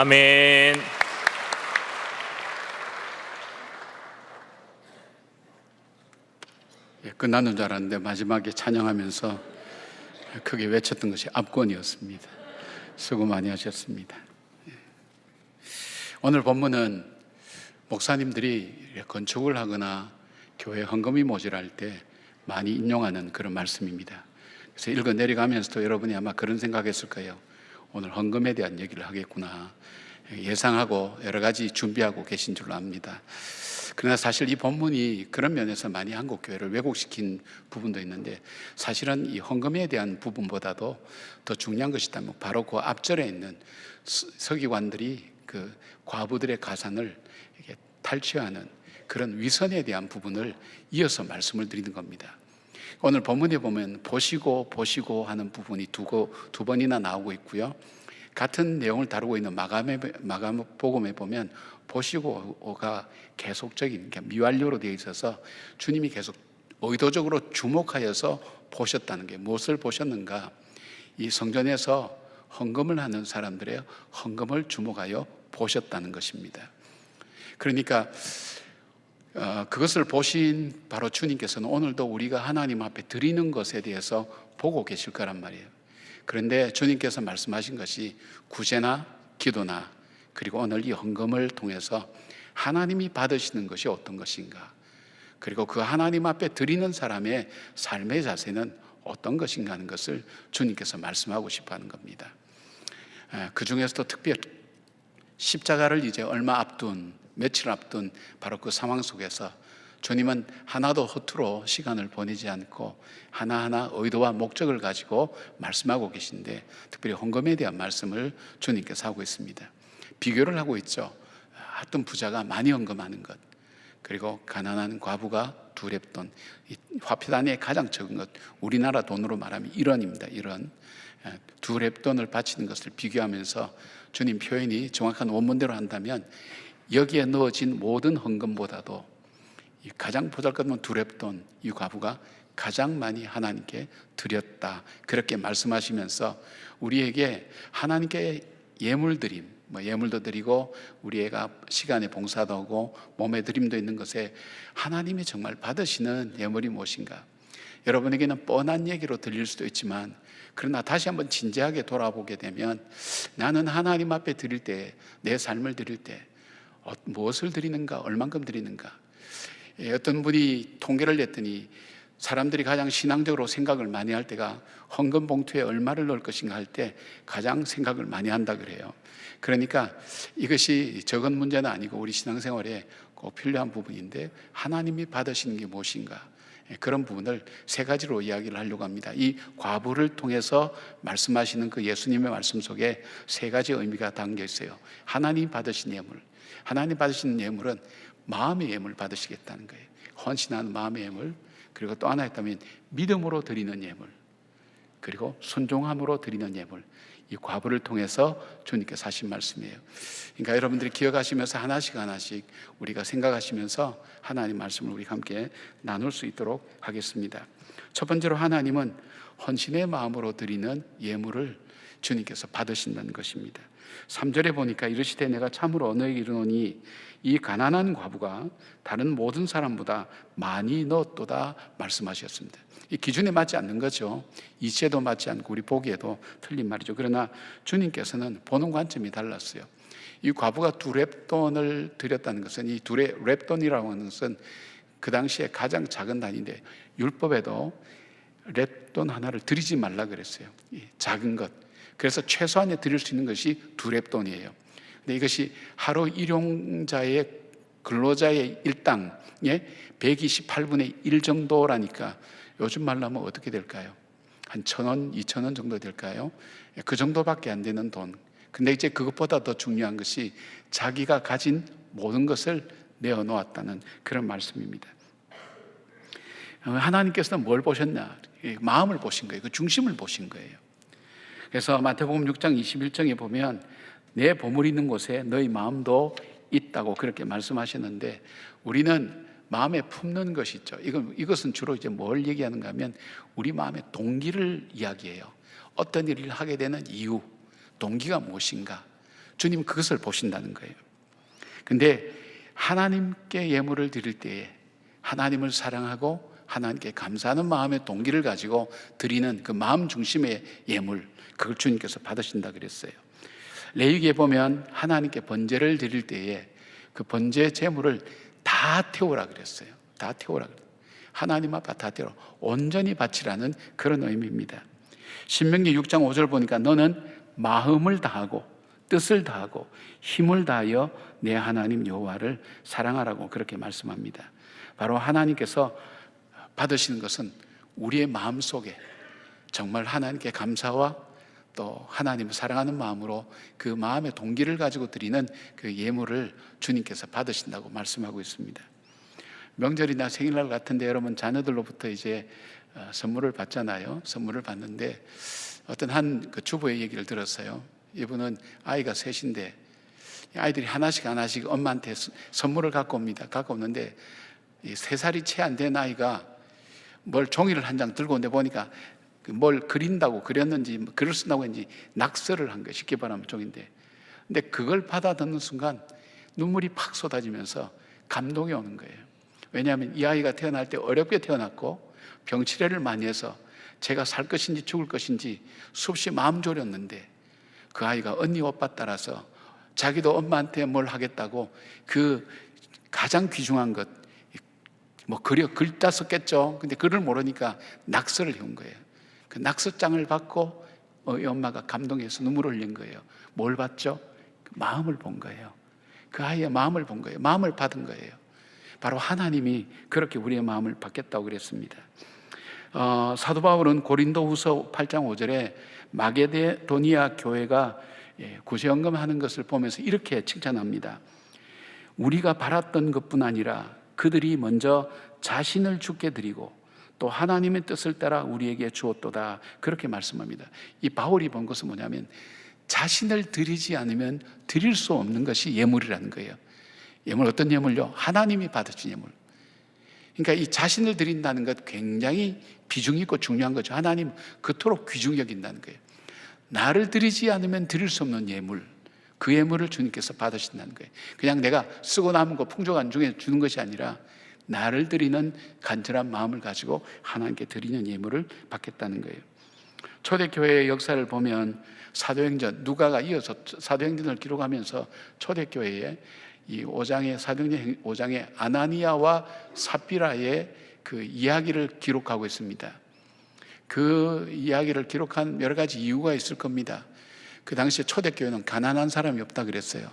아멘. 끝나는 줄 알았는데 마지막에 찬양하면서 크게 외쳤던 것이 압권이었습니다. 수고 많이 하셨습니다. 오늘 본문은 목사님들이 건축을 하거나 교회 헌금이 모자랄 때 많이 인용하는 그런 말씀입니다. 그래서 읽어 내려가면서도 여러분이 아마 그런 생각했을 거예요. 오늘 헌금에 대한 얘기를 하겠구나 예상하고 여러 가지 준비하고 계신 줄로 압니다. 그러나 사실 이 본문이 그런 면에서 많이 한국 교회를 왜곡시킨 부분도 있는데, 사실은 이 헌금에 대한 부분보다도 더 중요한 것이 있다면 바로 그 앞절에 있는 서기관들이 그 과부들의 가산을 이렇게 탈취하는 그런 위선에 대한 부분을 이어서 말씀을 드리는 겁니다. 오늘 본문에 보면 보시고 하는 부분이 두 번이나 나오고 있고요. 같은 내용을 다루고 있는 마가복음에 보면 보시고가 계속적인 미완료로 되어 있어서 주님이 계속 의도적으로 주목하여서 보셨다는 게, 무엇을 보셨는가? 이 성전에서 헌금을 하는 사람들의 헌금을 주목하여 보셨다는 것입니다. 그러니까 그것을 보신 바로 주님께서는 오늘도 우리가 하나님 앞에 드리는 것에 대해서 보고 계실 거란 말이에요. 그런데 주님께서 말씀하신 것이 구제나 기도나 그리고 오늘 이 헌금을 통해서 하나님이 받으시는 것이 어떤 것인가, 그리고 그 하나님 앞에 드리는 사람의 삶의 자세는 어떤 것인가 하는 것을 주님께서 말씀하고 싶어 하는 겁니다. 그 중에서도 특별히 십자가를 이제 얼마 앞둔, 며칠 앞둔 바로 그 상황 속에서 주님은 하나도 허투루 시간을 보내지 않고 하나하나 의도와 목적을 가지고 말씀하고 계신데, 특별히 헌금에 대한 말씀을 주님께서 하고 있습니다. 비교를 하고 있죠. 어떤 부자가 많이 헌금하는 것, 그리고 가난한 과부가 2렙돈, 화폐 단위의 가장 적은 것, 우리나라 돈으로 말하면 1원입니다. 1원. 2렙돈을 바치는 것을 비교하면서 주님 표현이 정확한 원문대로 한다면 여기에 넣어진 모든 헌금보다도 이 가장 보잘것없는 2렙돈, 이 과부가 가장 많이 하나님께 드렸다, 그렇게 말씀하시면서 우리에게 하나님께 예물 드림, 예물도 드리고 우리 애가 시간에 봉사도 하고 몸에 드림도 있는 것에 하나님이 정말 받으시는 예물이 무엇인가, 여러분에게는 뻔한 얘기로 들릴 수도 있지만 그러나 다시 한번 진지하게 돌아보게 되면 나는 하나님 앞에 드릴 때, 내 삶을 드릴 때 무엇을 드리는가, 얼만큼 드리는가. 어떤 분이 통계를 냈더니 사람들이 가장 신앙적으로 생각을 많이 할 때가 헌금 봉투에 얼마를 넣을 것인가 할 때 가장 생각을 많이 한다 그래요. 그러니까 이것이 적은 문제는 아니고 우리 신앙생활에 꼭 필요한 부분인데 하나님이 받으시는 게 무엇인가, 그런 부분을 3가지로 이야기를 하려고 합니다. 이 과부를 통해서 말씀하시는 그 예수님의 말씀 속에 3가지 의미가 담겨 있어요. 하나님 받으신 예물, 하나님 받으시는 예물은 마음의 예물 받으시겠다는 거예요. 헌신하는 마음의 예물, 그리고 또 하나 있다면 믿음으로 드리는 예물, 그리고 순종함으로 드리는 예물. 이 과부를 통해서 주님께서 하신 말씀이에요. 그러니까 여러분들이 기억하시면서 하나씩 우리가 생각하시면서 하나님 말씀을 우리 함께 나눌 수 있도록 하겠습니다. 첫 번째로 하나님은 헌신의 마음으로 드리는 예물을 주님께서 받으신다는 것입니다. 3절에 보니까 이르시되 내가 참으로 너에게 이르노니 이 가난한 과부가 다른 모든 사람보다 많이 넣었도다 말씀하셨습니다. 이 기준에 맞지 않는 거죠. 이치에도 맞지 않고 우리 보기에도 틀린 말이죠. 그러나 주님께서는 보는 관점이 달랐어요. 이 과부가 2렙돈을 드렸다는 것은, 이 2렙돈이라고 하는 것은 그 당시에 가장 작은 단위인데 율법에도 렙돈 하나를 드리지 말라 그랬어요. 작은 것. 그래서 최소한에 드릴 수 있는 것이 2렙돈이에요. 근데 이것이 하루 일용자의 근로자의 일당의 128분의 1 정도라니까 요즘 말로 하면 어떻게 될까요? 한 1,000원, 2,000원 정도 될까요? 그 정도밖에 안 되는 돈. 근데 이제 그것보다 더 중요한 것이 자기가 가진 모든 것을 내어놓았다는 그런 말씀입니다. 하나님께서는 뭘 보셨냐? 마음을 보신 거예요. 그 중심을 보신 거예요. 그래서 마태복음 6장 21절에 보면 내 보물이 있는 곳에 너희 마음도 있다고 그렇게 말씀하셨는데, 우리는 마음에 품는 것이 있죠. 이것은 주로 이제 뭘 얘기하는가 하면 우리 마음의 동기를 이야기해요. 어떤 일을 하게 되는 이유, 동기가 무엇인가. 주님 그것을 보신다는 거예요. 근데 하나님께 예물을 드릴 때에 하나님을 사랑하고 하나님께 감사하는 마음의 동기를 가지고 드리는 그 마음 중심의 예물, 그걸 주님께서 받으신다 그랬어요. 레위기에 보면 하나님께 번제를 드릴 때에 그 번제 제물을 다 태우라 그랬어요. 다 태우라 그랬어요. 하나님 앞에 다 태우라, 온전히 바치라는 그런 의미입니다. 신명기 6장 5절 보니까 너는 마음을 다하고 뜻을 다하고 힘을 다하여 내 하나님 여호와를 사랑하라고 그렇게 말씀합니다. 바로 하나님께서 받으시는 것은 우리의 마음 속에 정말 하나님께 감사와 또 하나님을 사랑하는 마음으로 그 마음의 동기를 가지고 드리는 그 예물을 주님께서 받으신다고 말씀하고 있습니다. 명절이나 생일날 같은데 여러분 자녀들로부터 이제 선물을 받잖아요. 선물을 받는데 어떤 한 그 주부의 얘기를 들었어요. 이분은 아이가 셋인데 아이들이 하나씩 엄마한테 선물을 갖고 옵니다. 갖고 오는데 3살이 채 안 된 아이가 뭘 종이를 한 장 들고 오는데 보니까 뭘 그린다고 그렸는지 글을 쓴다고 했는지 낙서를 한 거예요. 쉽게 말하면 종인데. 근데 그걸 받아듣는 순간 눈물이 팍 쏟아지면서 감동이 오는 거예요. 왜냐하면 이 아이가 태어날 때 어렵게 태어났고 병치레를 많이 해서 제가 살 것인지 죽을 것인지 수없이 마음 졸였는데, 그 아이가 언니 오빠 따라서 자기도 엄마한테 뭘 하겠다고 그 가장 귀중한 것, 뭐 글자 썼겠죠. 근데 글을 모르니까 낙서를 해온 거예요. 그 낙서장을 받고 이 엄마가 감동해서 눈물을 흘린 거예요. 뭘 봤죠? 그 마음을 본 거예요. 그 아이의 마음을 본 거예요. 마음을 받은 거예요. 바로 하나님이 그렇게 우리의 마음을 받겠다고 그랬습니다. 사도 바울은 고린도후서 8장 5절에 마게도니아 교회가 구제헌금하는 것을 보면서 이렇게 칭찬합니다. 우리가 바랐던 것뿐 아니라 그들이 먼저 자신을 주께 드리고 또 하나님의 뜻을 따라 우리에게 주었도다. 그렇게 말씀합니다. 이 바울이 본 것은 뭐냐면 자신을 드리지 않으면 드릴 수 없는 것이 예물이라는 거예요. 예물, 어떤 예물요? 하나님이 받으신 예물. 그러니까 이 자신을 드린다는 것 굉장히 비중 있고 중요한 거죠. 하나님 그토록 귀중 여긴다는 거예요. 나를 드리지 않으면 드릴 수 없는 예물, 그 예물을 주님께서 받으신다는 거예요. 그냥 내가 쓰고 남은 거 풍족한 중에 주는 것이 아니라 나를 드리는 간절한 마음을 가지고 하나님께 드리는 예물을 받겠다는 거예요. 초대교회의 역사를 보면 사도행전, 누가가 이어서 사도행전을 기록하면서 초대교회에 이 5장의 사도행전 5장의 아나니아와 삽비라의 그 이야기를 기록하고 있습니다. 그 이야기를 기록한 여러 가지 이유가 있을 겁니다. 그 당시에 초대교회는 가난한 사람이 없다 그랬어요.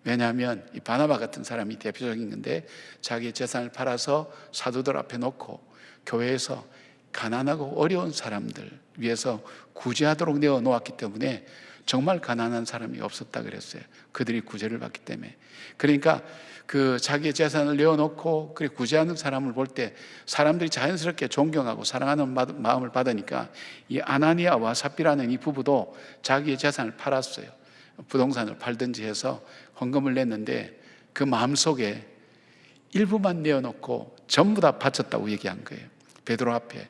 왜냐하면 이 바나바 같은 사람이 대표적인 건데 자기의 재산을 팔아서 사도들 앞에 놓고 교회에서 가난하고 어려운 사람들 위해서 구제하도록 내어놓았기 때문에 정말 가난한 사람이 없었다 그랬어요. 그들이 구제를 받기 때문에. 그러니까 그 자기의 재산을 내어놓고 그래 구제하는 사람을 볼 때 사람들이 자연스럽게 존경하고 사랑하는 마음을 받으니까 이 아나니아와 삽비라는 이 부부도 자기의 재산을 팔았어요. 부동산을 팔든지 해서 헌금을 냈는데 그 마음속에 일부만 내어놓고 전부 다 바쳤다고 얘기한 거예요. 베드로 앞에.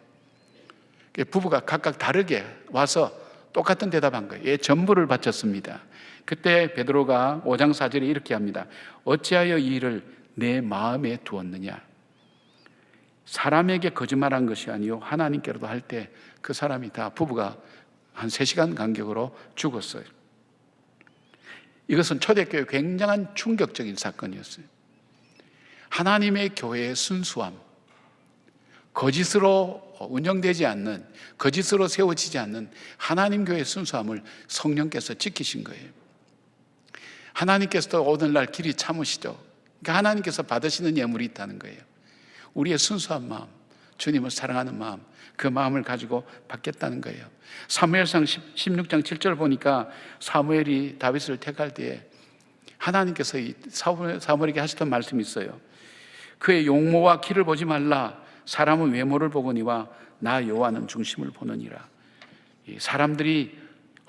부부가 각각 다르게 와서 똑같은 대답한 거예요. 예, 전부를 바쳤습니다. 그때 베드로가 5장 4절에 이렇게 합니다. 어찌하여 이 일을 내 마음에 두었느냐? 사람에게 거짓말한 것이 아니요 하나님께로도 할 때 그 사람이 다 부부가 한 3시간 간격으로 죽었어요. 이것은 초대교회의 굉장한 충격적인 사건이었어요. 하나님의 교회의 순수함, 거짓으로 운영되지 않는, 거짓으로 세워지지 않는 하나님 교회의 순수함을 성령께서 지키신 거예요. 하나님께서도 오늘날 길이 참으시죠. 그러니까 하나님께서 받으시는 예물이 있다는 거예요. 우리의 순수한 마음, 주님을 사랑하는 마음, 그 마음을 가지고 받겠다는 거예요. 사무엘상 16장 7절 보니까 사무엘이 다윗을 택할 때에 하나님께서 이 사무엘에게 하셨던 말씀이 있어요. 그의 용모와 키를 보지 말라. 사람은 외모를 보거니와 나 여호와는 중심을 보느니라. 사람들이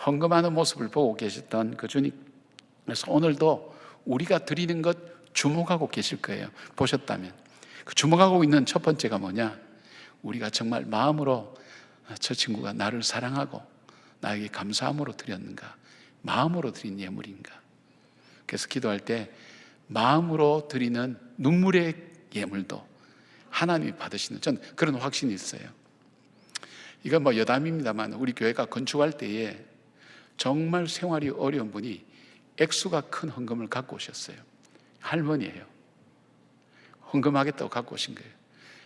헌금하는 모습을 보고 계셨던 그 주님. 그래서 오늘도 우리가 드리는 것 주목하고 계실 거예요. 보셨다면. 그 주목하고 있는 첫 번째가 뭐냐? 우리가 정말 마음으로 저 친구가 나를 사랑하고 나에게 감사함으로 드렸는가? 마음으로 드린 예물인가? 그래서 기도할 때 마음으로 드리는 눈물의 예물도 하나님이 받으시는, 전 그런 확신이 있어요. 이건 뭐 여담입니다만 우리 교회가 건축할 때에 정말 생활이 어려운 분이 액수가 큰 헌금을 갖고 오셨어요. 할머니예요. 헌금하겠다고 갖고 오신 거예요.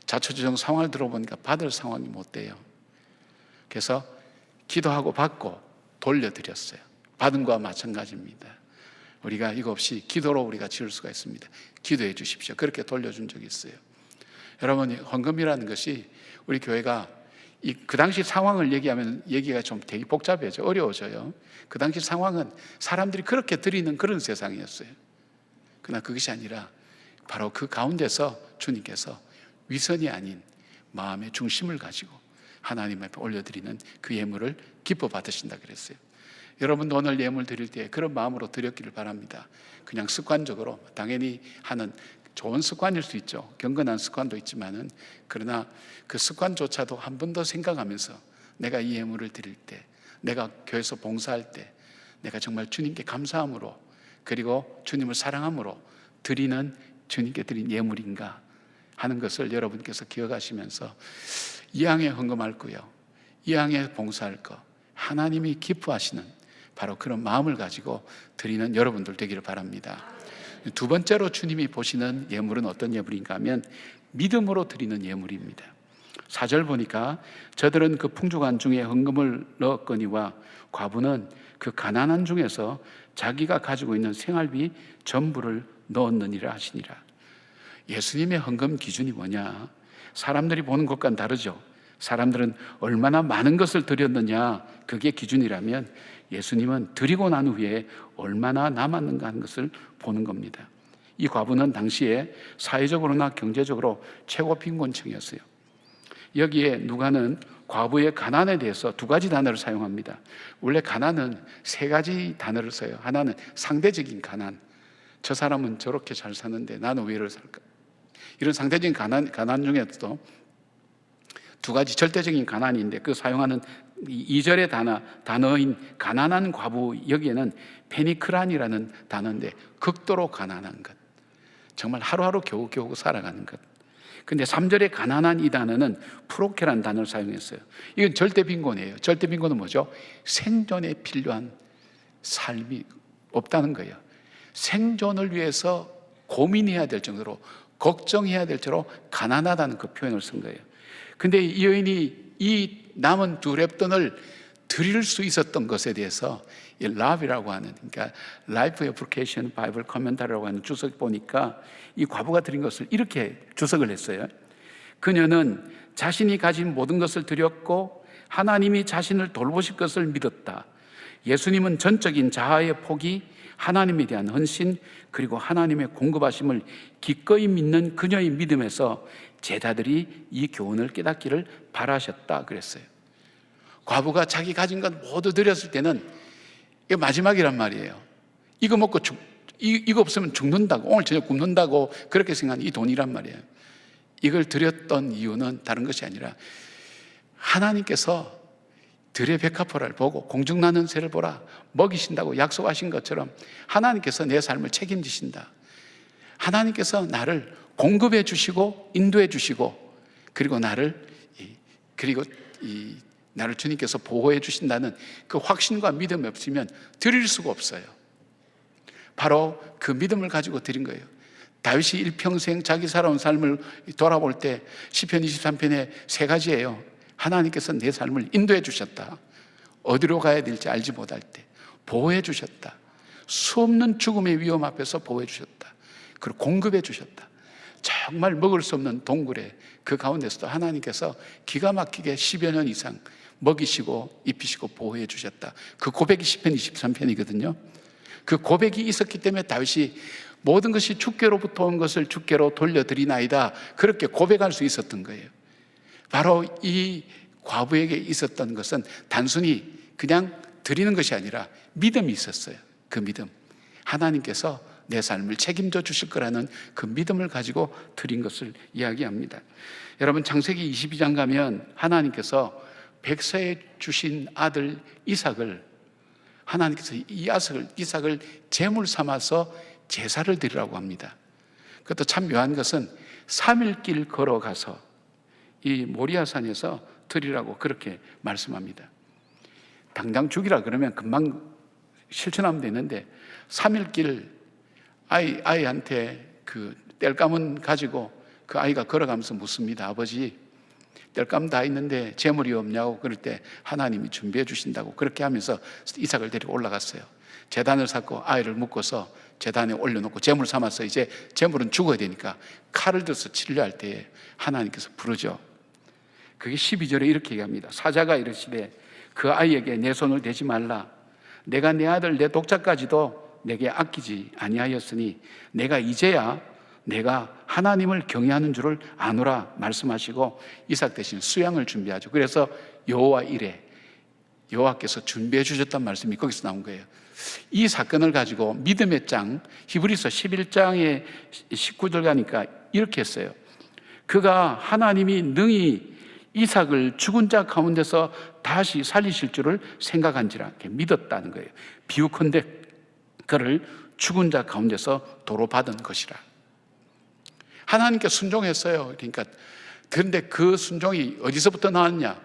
자초지종 상황을 들어보니까 받을 상황이 못 돼요. 그래서 기도하고 받고 돌려드렸어요. 받은 거와 마찬가지입니다. 우리가 이거 없이 기도로 우리가 지을 수가 있습니다. 기도해 주십시오. 그렇게 돌려준 적이 있어요. 여러분, 헌금이라는 것이 우리 교회가 그 당시 상황을 얘기하면 얘기가 좀 되게 복잡해져, 어려워져요. 그 당시 상황은 사람들이 그렇게 드리는 그런 세상이었어요. 그러나 그것이 아니라 바로 그 가운데서 주님께서 위선이 아닌 마음의 중심을 가지고 하나님 앞에 올려드리는 그 예물을 기뻐 받으신다 그랬어요. 여러분도 오늘 예물 드릴 때 그런 마음으로 드렸기를 바랍니다. 그냥 습관적으로 당연히 하는 좋은 습관일 수 있죠. 경건한 습관도 있지만은, 그러나 그 습관조차도 한 번 더 생각하면서 내가 이 예물을 드릴 때, 내가 교회에서 봉사할 때 내가 정말 주님께 감사함으로, 그리고 주님을 사랑함으로 주님께 드린 예물인가 하는 것을 여러분께서 기억하시면서 이왕에 헌금할 거요, 이왕에 봉사할 거, 하나님이 기뻐하시는 바로 그런 마음을 가지고 드리는 여러분들 되기를 바랍니다. 두 번째로 주님이 보시는 예물은 어떤 예물인가 하면 믿음으로 드리는 예물입니다. 4절 보니까 저들은 그 풍족한 중에 헌금을 넣었거니와 과부는 그 가난한 중에서 자기가 가지고 있는 생활비 전부를 넣었느니라 하시니라. 예수님의 헌금 기준이 뭐냐? 사람들이 보는 것과는 다르죠. 사람들은 얼마나 많은 것을 드렸느냐, 그게 기준이라면 예수님은 드리고 난 후에 얼마나 남았는가 하는 것을 보는 겁니다. 이 과부는 당시에 사회적으로나 경제적으로 최고 빈곤층이었어요. 여기에 누가는 과부의 가난에 대해서 두 가지 단어를 사용합니다. 원래 가난은 세 가지 단어를 써요. 하나는 상대적인 가난, 저 사람은 저렇게 잘 사는데 나는 왜 이렇게 살까? 이런 상대적인 가난 중에서도 두 가지 절대적인 가난인데 그 사용하는 2절의 단어인 가난한 과부, 여기에는 페니크란이라는 단어인데 극도로 가난한 것, 정말 하루하루 겨우겨우 살아가는 것. 근데 3절의 가난한 이 단어는 프로케라는 단어를 사용했어요. 이건 절대 빈곤이에요. 절대 빈곤은 뭐죠? 생존에 필요한 삶이 없다는 거예요. 생존을 위해서 고민해야 될 정도로, 걱정해야 될 정도로 가난하다는 그 표현을 쓴 거예요. 근데 이 여인이 이 남은 두 렙돈을 드릴 수 있었던 것에 대해서 이 랍이라고 하는, 그러니까 Life Application Bible Commentary라고 하는 주석 보니까 이 과부가 드린 것을 이렇게 주석을 했어요. 그녀는 자신이 가진 모든 것을 드렸고 하나님이 자신을 돌보실 것을 믿었다. 예수님은 전적인 자아의 포기, 하나님에 대한 헌신, 그리고 하나님의 공급하심을 기꺼이 믿는 그녀의 믿음에서 제자들이 이 교훈을 깨닫기를 바라셨다 그랬어요. 과부가 자기 가진 것 모두 드렸을 때는 이게 마지막이란 말이에요. 이거 먹고 이거 없으면 죽는다고, 오늘 저녁 굶는다고 그렇게 생각하는 이 돈이란 말이에요. 이걸 드렸던 이유는 다른 것이 아니라 하나님께서 들의 백합화를 보고 공중나는 새를 보라 먹이신다고 약속하신 것처럼 하나님께서 내 삶을 책임지신다. 하나님께서 나를 공급해 주시고 인도해 주시고 그리고 나를 주님께서 보호해 주신다는 그 확신과 믿음이 없으면 드릴 수가 없어요. 바로 그 믿음을 가지고 드린 거예요. 다윗이 일평생 자기 살아온 삶을 돌아볼 때 시편 23편에 세 가지예요. 하나님께서 내 삶을 인도해 주셨다. 어디로 가야 될지 알지 못할 때 보호해 주셨다. 수없는 죽음의 위험 앞에서 보호해 주셨다. 그리고 공급해 주셨다. 정말 먹을 수 없는 동굴에 그 가운데서도 하나님께서 기가 막히게 10여 년 이상 먹이시고 입히시고 보호해 주셨다. 그 고백이 시편 23편이거든요. 그 고백이 있었기 때문에 다윗이 모든 것이 주께로부터 온 것을 주께로 돌려드리나이다, 그렇게 고백할 수 있었던 거예요. 바로 이 과부에게 있었던 것은 단순히 그냥 드리는 것이 아니라 믿음이 있었어요. 그 믿음, 하나님께서 내 삶을 책임져 주실 거라는 그 믿음을 가지고 드린 것을 이야기합니다. 여러분, 창세기 22장 가면 하나님께서 백서에 주신 아들 이삭을, 하나님께서 이삭을 제물 삼아서 제사를 드리라고 합니다. 그것도 참 묘한 것은 3일 길 걸어가서 이 모리아산에서 드리라고 그렇게 말씀합니다. 당장 죽이라 그러면 금방 실천하면 되는데 3일 길 아이한테 그 땔감은 가지고 그 아이가 걸어가면서 묻습니다. 아버지, 땔감 다 있는데 재물이 없냐고. 그럴 때 하나님이 준비해 주신다고. 그렇게 하면서 이삭을 데리고 올라갔어요. 제단을 쌓고 아이를 묶어서 제단에 올려놓고 재물 삼아서 이제 재물은 죽어야 되니까 칼을 들어서 치료할 때에 하나님께서 부르죠. 그게 12절에 이렇게 얘기합니다. 사자가 이르시되 그 아이에게 내 손을 대지 말라. 내가 내 아들 내 독자까지도 내게 아끼지 아니하였으니 내가 이제야 내가 하나님을 경외하는 줄을 아노라 말씀하시고 이삭 대신 수양을 준비하죠. 그래서 여호와 이레, 여호와께서 준비해 주셨단 말씀이 거기서 나온 거예요. 이 사건을 가지고 믿음의 장, 히브리서 11장의 19절 가니까 이렇게 했어요. 그가 하나님이 능히 이삭을 죽은 자 가운데서 다시 살리실 줄을 생각한지라, 믿었다는 거예요. 비유컨대 그를 죽은 자 가운데서 도로 받은 것이라. 하나님께 순종했어요. 그러니까 그런데 그 순종이 어디서부터 나왔냐?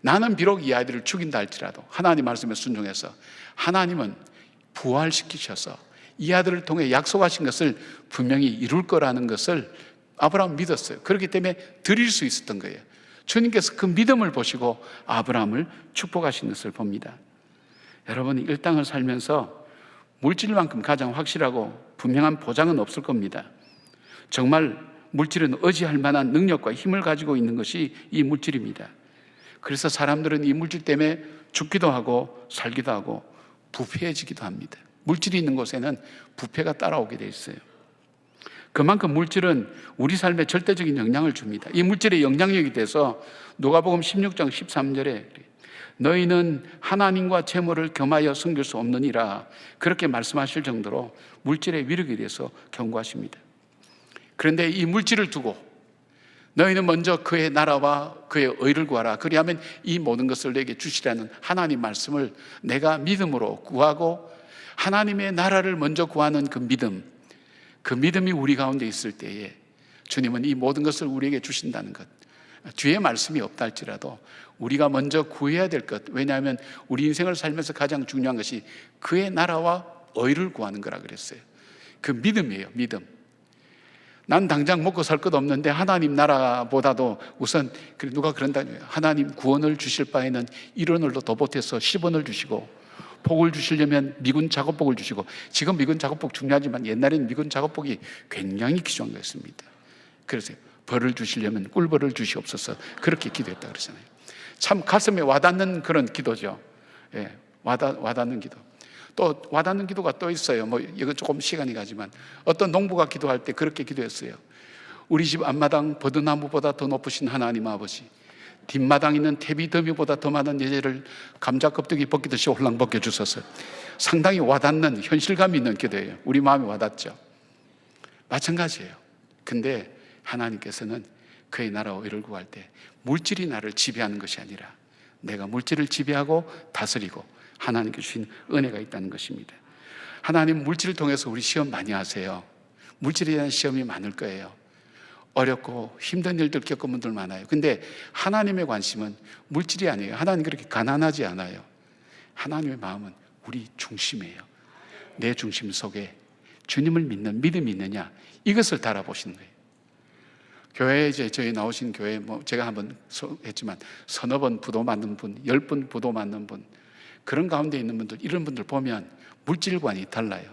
나는 비록 이 아이들을 죽인다 할지라도 하나님 말씀에 순종해서 하나님은 부활시키셔서 이 아들을 통해 약속하신 것을 분명히 이룰 거라는 것을 아브라함은 믿었어요. 그렇기 때문에 드릴 수 있었던 거예요. 주님께서 그 믿음을 보시고 아브라함을 축복하신 것을 봅니다. 여러분, 이 땅을 살면서 물질만큼 가장 확실하고 분명한 보장은 없을 겁니다. 정말 물질은 의지할 만한 능력과 힘을 가지고 있는 것이 이 물질입니다. 그래서 사람들은 이 물질 때문에 죽기도 하고 살기도 하고 부패해지기도 합니다. 물질이 있는 곳에는 부패가 따라오게 돼 있어요. 그만큼 물질은 우리 삶에 절대적인 영향을 줍니다. 이 물질의 영향력이 돼서 누가복음 16장 13절에 너희는 하나님과 재물을 겸하여 섬길 수 없느니라 그렇게 말씀하실 정도로 물질의 위력에 대해서 경고하십니다. 그런데 이 물질을 두고 너희는 먼저 그의 나라와 그의 의를 구하라. 그리하면 이 모든 것을 내게 주시라는 하나님 말씀을 내가 믿음으로 구하고 하나님의 나라를 먼저 구하는 그 믿음이 우리 가운데 있을 때에 주님은 이 모든 것을 우리에게 주신다는 것. 뒤에 말씀이 없다 할지라도 우리가 먼저 구해야 될 것. 왜냐하면 우리 인생을 살면서 가장 중요한 것이 그의 나라와 의를 구하는 거라 그랬어요. 그 믿음이에요. 믿음. 난 당장 먹고 살 것 없는데 하나님 나라보다도 우선 누가 그런다니 하나님 구원을 주실 바에는 1원을 더 보태서 10원을 주시고 복을 주시려면 미군 작업복을 주시고, 지금 미군 작업복 중요하지만 옛날에는 미군 작업복이 굉장히 귀중한 거였습니다. 그래서 벌을 주시려면 꿀벌을 주시옵소서 그렇게 기도했다 그러잖아요. 참 가슴에 와닿는 그런 기도죠. 예, 와닿는 기도. 또 와닿는 기도가 또 있어요. 뭐 이건 조금 시간이 가지만 어떤 농부가 기도할 때 그렇게 기도했어요. 우리 집 앞마당 버드나무보다 더 높으신 하나님 아버지, 뒷마당 있는 태비더미보다 더 많은 예제를 감자 껍데기 벗기듯이 홀랑 벗겨주소서. 상당히 와닿는 현실감 있는 기도예요. 우리 마음에 와닿죠. 마찬가지예요. 근데 하나님께서는 그의 나라와 의를 구할 때 물질이 나를 지배하는 것이 아니라 내가 물질을 지배하고 다스리고 하나님께 주신 은혜가 있다는 것입니다. 하나님 물질을 통해서 우리 시험 많이 하세요. 물질에 대한 시험이 많을 거예요. 어렵고 힘든 일들 겪은 분들 많아요. 근데 하나님의 관심은 물질이 아니에요. 하나님 그렇게 가난하지 않아요. 하나님의 마음은 우리 중심이에요. 내 중심 속에 주님을 믿는 믿음이 있느냐, 이것을 달아보시는 거예요. 교회에 이제 저희 나오신 교회 제가 한번 했지만 서너 번 부도 맞는 분, 10분 부도 맞는 분, 그런 가운데 있는 분들, 이런 분들 보면 물질관이 달라요.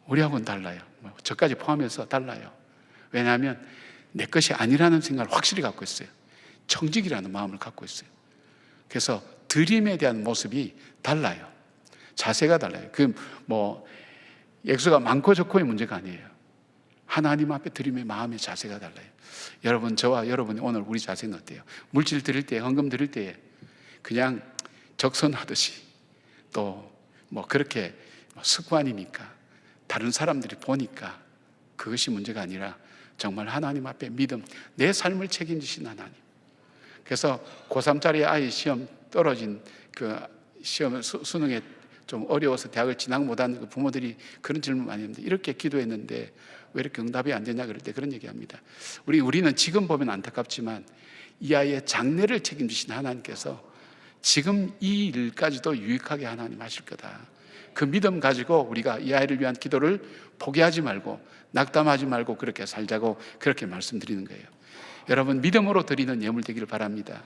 우리하고는 달라요. 저까지 포함해서 달라요. 왜냐하면 내 것이 아니라는 생각을 확실히 갖고 있어요. 청직이라는 마음을 갖고 있어요. 그래서 드림에 대한 모습이 달라요. 자세가 달라요. 액수가 많고 적고의 문제가 아니에요. 하나님 앞에 드림의 마음의 자세가 달라요. 여러분, 저와 여러분이 오늘 우리 자세는 어때요? 물질 드릴 때, 헌금 드릴 때 그냥 적선하듯이 또 그렇게 습관이니까 다른 사람들이 보니까 그것이 문제가 아니라 정말 하나님 앞에 믿음, 내 삶을 책임지신 하나님. 그래서 고3짜리 아이 시험 떨어진 그 시험 수능에 좀 어려워서 대학을 진학 못하는 그 부모들이 그런 질문 많이 했는데, 이렇게 기도했는데 왜 이렇게 응답이 안 되냐 그럴 때 그런 얘기합니다. 우리는 지금 보면 안타깝지만 이 아이의 장래를 책임지신 하나님께서 지금 이 일까지도 유익하게 하나님 하실 거다. 그 믿음 가지고 우리가 이 아이를 위한 기도를 포기하지 말고 낙담하지 말고 그렇게 살자고 그렇게 말씀드리는 거예요. 여러분, 믿음으로 드리는 예물 되기를 바랍니다.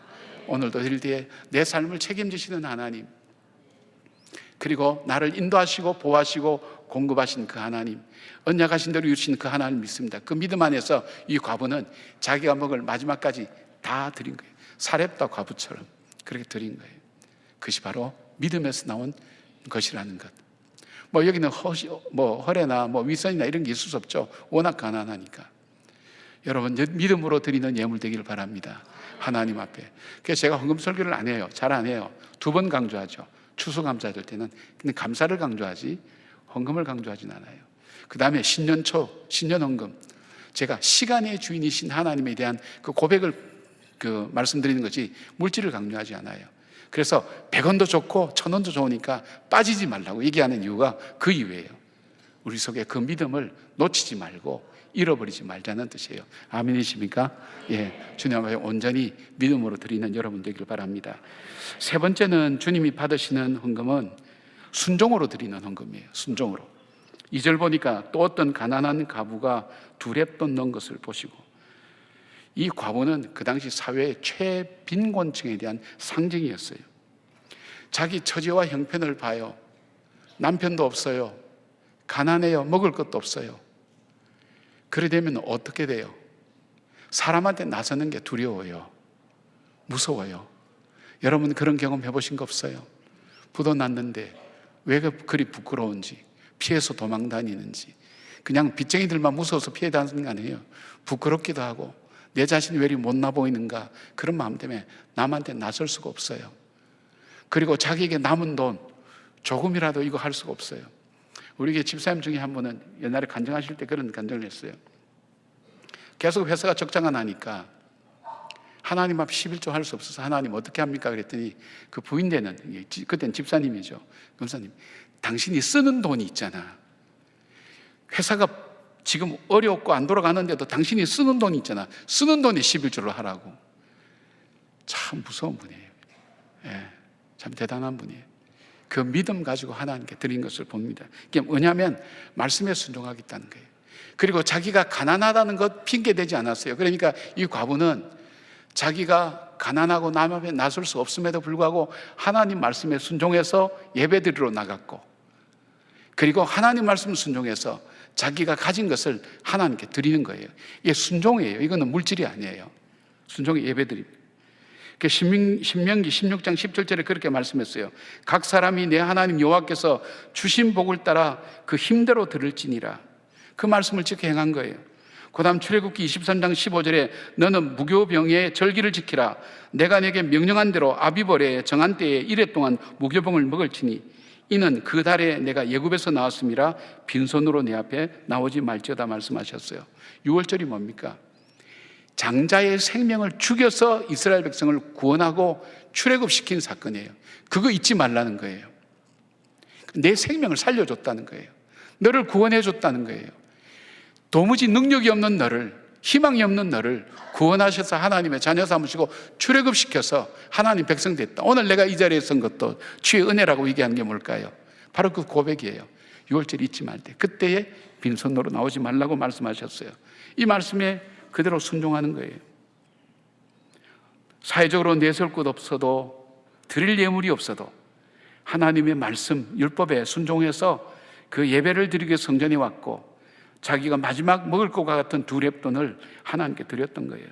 오늘도 드릴 때에 내 삶을 책임지시는 하나님, 그리고 나를 인도하시고 보호하시고 공급하신 그 하나님, 언약하신 대로 이루신 그 하나님 믿습니다. 그 믿음 안에서 이 과부는 자기가 먹을 마지막까지 다 드린 거예요. 사렙다 과부처럼 그렇게 드린 거예요. 그것이 바로 믿음에서 나온 것이라는 것. 여기는 허례나 위선이나 이런 게 있을 수 없죠. 워낙 가난하니까. 여러분, 믿음으로 드리는 예물 되기를 바랍니다. 하나님 앞에. 그래서 제가 헌금 설교를 안 해요. 잘 안 해요. 2번 강조하죠. 추수감사절 때는. 근데 감사를 강조하지 헌금을 강조하진 않아요. 그 다음에 신년초, 신년헌금. 제가 시간의 주인이신 하나님에 대한 그 고백을 말씀드리는 것이 물질을 강조하지 않아요. 그래서 100원도 좋고 1000원도 좋으니까 빠지지 말라고 얘기하는 이유가 그 이유예요. 우리 속에 그 믿음을 놓치지 말고 잃어버리지 말자는 뜻이에요. 아멘이십니까? 예, 주님 앞에 온전히 믿음으로 드리는 여러분 되길 바랍니다. 세 번째는 주님이 받으시는 헌금은 순종으로 드리는 헌금이에요. 순종으로. 2절 보니까 또 어떤 가난한 과부가 2렙돈 넣은 것을 보시고, 이 과부는 그 당시 사회의 최빈곤층에 대한 상징이었어요. 자기 처지와 형편을 봐요. 남편도 없어요. 가난해요. 먹을 것도 없어요. 그래 되면 어떻게 돼요? 사람한테 나서는 게 두려워요. 무서워요. 여러분 그런 경험 해보신 거 없어요? 부도 났는데 왜 그리 부끄러운지, 피해서 도망 다니는지, 그냥 빚쟁이들만 무서워서 피해 다니는 거 아니에요. 부끄럽기도 하고 내 자신이 왜 이리 못나 보이는가, 그런 마음 때문에 남한테 나설 수가 없어요. 그리고 자기에게 남은 돈 조금이라도 이거 할 수가 없어요. 우리 집사님 중에 한 분은 옛날에 간증하실 때 그런 간증을 했어요. 계속 회사가 적자가 나니까 하나님 앞 11조 할 수 없어서 하나님 어떻게 합니까? 그랬더니 그 부인되는, 그때는 집사님이죠. 검사님, 당신이 쓰는 돈이 있잖아. 회사가 지금 어렵고 안 돌아가는데도 당신이 쓰는 돈이 있잖아. 쓰는 돈에 11조를 하라고. 참 무서운 분이에요. 예, 참 대단한 분이에요. 그 믿음 가지고 하나님께 드린 것을 봅니다. 이게 뭐냐면 말씀에 순종하겠다는 거예요. 그리고 자기가 가난하다는 것 핑계대지 않았어요. 그러니까 이 과부는 자기가 가난하고 남 앞에 나설 수 없음에도 불구하고 하나님 말씀에 순종해서 예배드리러 나갔고, 그리고 하나님 말씀 순종해서 자기가 가진 것을 하나님께 드리는 거예요. 이게 순종이에요. 이거는 물질이 아니에요. 순종이 예배드립니다. 신명기 16장 17절에 그렇게 말씀했어요. 각 사람이 내 하나님 여호와께서 주신 복을 따라 그 힘대로 들을지니라. 그 말씀을 지켜 행한 거예요. 그 다음 출애굽기 23장 15절에 너는 무교병의 절기를 지키라. 내가 내게 명령한 대로 아비벌의 정한 때에 이래 동안 무교병을 먹을지니 이는 그 달에 내가 예굽에서 나왔음이라 빈손으로 내 앞에 나오지 말지어다 말씀하셨어요. 6월절이 뭡니까? 장자의 생명을 죽여서 이스라엘 백성을 구원하고 출애굽시킨 사건이에요. 그거 잊지 말라는 거예요. 내 생명을 살려줬다는 거예요. 너를 구원해줬다는 거예요. 도무지 능력이 없는 너를, 희망이 없는 너를 구원하셔서 하나님의 자녀 삼으시고 출애굽시켜서 하나님 백성 됐다. 오늘 내가 이 자리에 선 것도 주의 은혜라고 얘기하는 게 뭘까요? 바로 그 고백이에요. 6월절 잊지 말 때 그때에 빈손으로 나오지 말라고 말씀하셨어요. 이 말씀에 그대로 순종하는 거예요. 사회적으로 내세울 것 없어도, 드릴 예물이 없어도 하나님의 말씀, 율법에 순종해서 그 예배를 드리기 위해 성전에 왔고, 자기가 마지막 먹을 것과 같은 2렙돈을 하나님께 드렸던 거예요.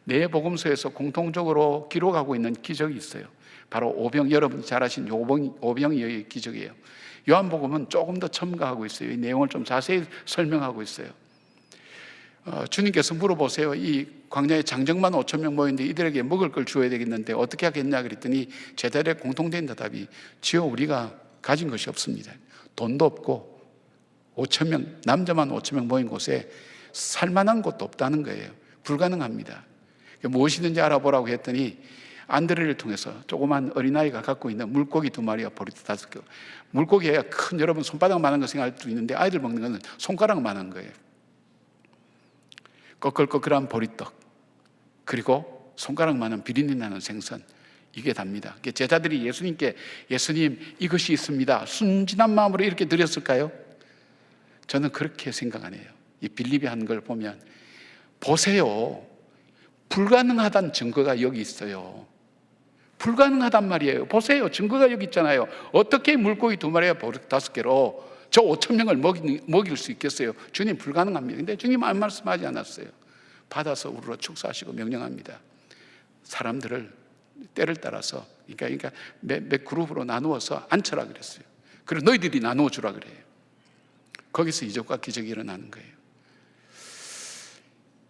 내 복음서에서 공통적으로 기록하고 있는 기적이 있어요. 바로 오병, 여러분 잘 아신 오병이어의 기적이에요. 요한복음은 조금 더 첨가하고 있어요. 이 내용을 좀 자세히 설명하고 있어요. 주님께서 물어보세요. 이 광야에 장정만 5천 명 모였는데 이들에게 먹을 걸 주어야 되겠는데 어떻게 하겠냐 그랬더니 제자들의 공통된 대답이 주여 우리가 가진 것이 없습니다. 돈도 없고 5천 명, 남자만 5천 명 모인 곳에 살만한 곳도 없다는 거예요. 불가능합니다. 무엇이든지 알아보라고 했더니 안드레를 통해서 조그만 어린아이가 갖고 있는 물고기 2마리와 보리떡 5개. 물고기가 큰, 여러분 손바닥만한 거 생각할 수 있는데 아이들 먹는 거는 손가락만한 거예요. 꺼끌꺼끌한 보리떡, 그리고 손가락만한 비린내 나는 생선, 이게 답니다. 제자들이 예수님께 예수님 이것이 있습니다, 순진한 마음으로 이렇게 드렸을까요? 저는 그렇게 생각 안 해요. 이 빌립이 한 걸 보면 보세요. 불가능하다는 증거가 여기 있어요. 불가능하단 말이에요. 보세요. 증거가 여기 있잖아요. 어떻게 물고기 2마리와 보리떡 5개로 저 5천 명을 먹일 수 있겠어요? 주님 불가능합니다. 근데 주님 아무 말씀하지 않았어요. 받아서 우르르 축사하시고 명령합니다. 사람들을 때를 따라서 그러니까 몇 그룹으로 나누어서 앉혀라 그랬어요. 그리고 너희들이 나누어 주라 그래요. 거기서 이적과 기적이 일어나는 거예요.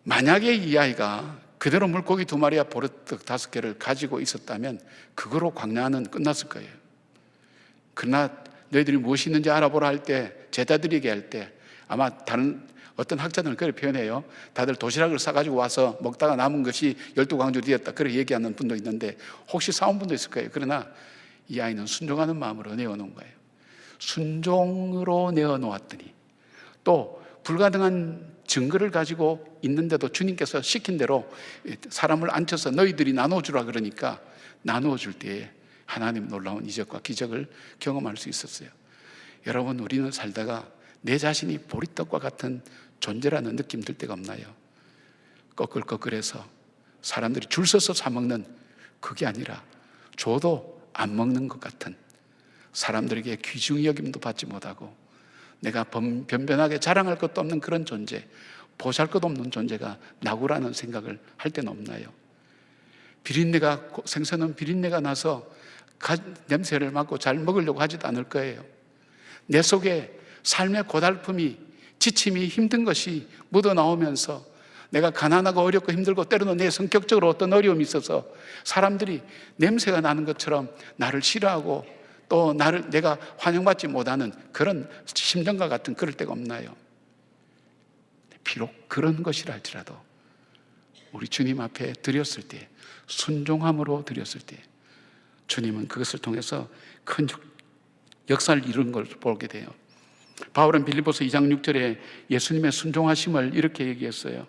만약에 이 아이가 그대로 물고기 2마리와 보리떡 5개를 가지고 있었다면 그거로 광야는 끝났을 거예요. 그러나 너희들이 무엇이 있는지 알아보라 할 때, 제자들에게 할 때 아마 다른 어떤 학자들은 그렇게 표현해요. 다들 도시락을 싸가지고 와서 먹다가 남은 것이 12광주 되었다, 그렇게 얘기하는 분도 있는데 혹시 싸운 분도 있을 거예요. 그러나 이 아이는 순종하는 마음으로 내어놓은 거예요. 순종으로 내어놓았더니 또 불가능한 증거를 가지고 있는데도 주님께서 시킨 대로 사람을 앉혀서 너희들이 나눠주라 그러니까 나누어줄 때에 하나님 놀라운 이적과 기적을 경험할 수 있었어요. 여러분, 우리는 살다가 내 자신이 보리떡과 같은 존재라는 느낌 들 때가 없나요? 꺼끌꺼끌해서 사람들이 줄 서서 사 먹는 그게 아니라 줘도 안 먹는 것 같은, 사람들에게 귀중히 여김도 받지 못하고 내가 변변하게 자랑할 것도 없는 그런 존재, 보잘것없는 존재가 나구라는 생각을 할 때는 없나요? 비린내가, 생선은 비린내가 나서 냄새를 맡고 잘 먹으려고 하지도 않을 거예요. 내 속에 삶의 고달픔이, 지침이, 힘든 것이 묻어나오면서 내가 가난하고 어렵고 힘들고 때로는 내 성격적으로 어떤 어려움이 있어서 사람들이 냄새가 나는 것처럼 나를 싫어하고 또 내가 환영받지 못하는 그런 심정과 같은 그럴 때가 없나요? 비록 그런 것이라 할지라도 우리 주님 앞에 드렸을 때, 순종함으로 드렸을 때 주님은 그것을 통해서 큰 역사를 이룬 걸 보게 돼요. 바울은 빌립보서 2장 6절에 예수님의 순종하심을 이렇게 얘기했어요.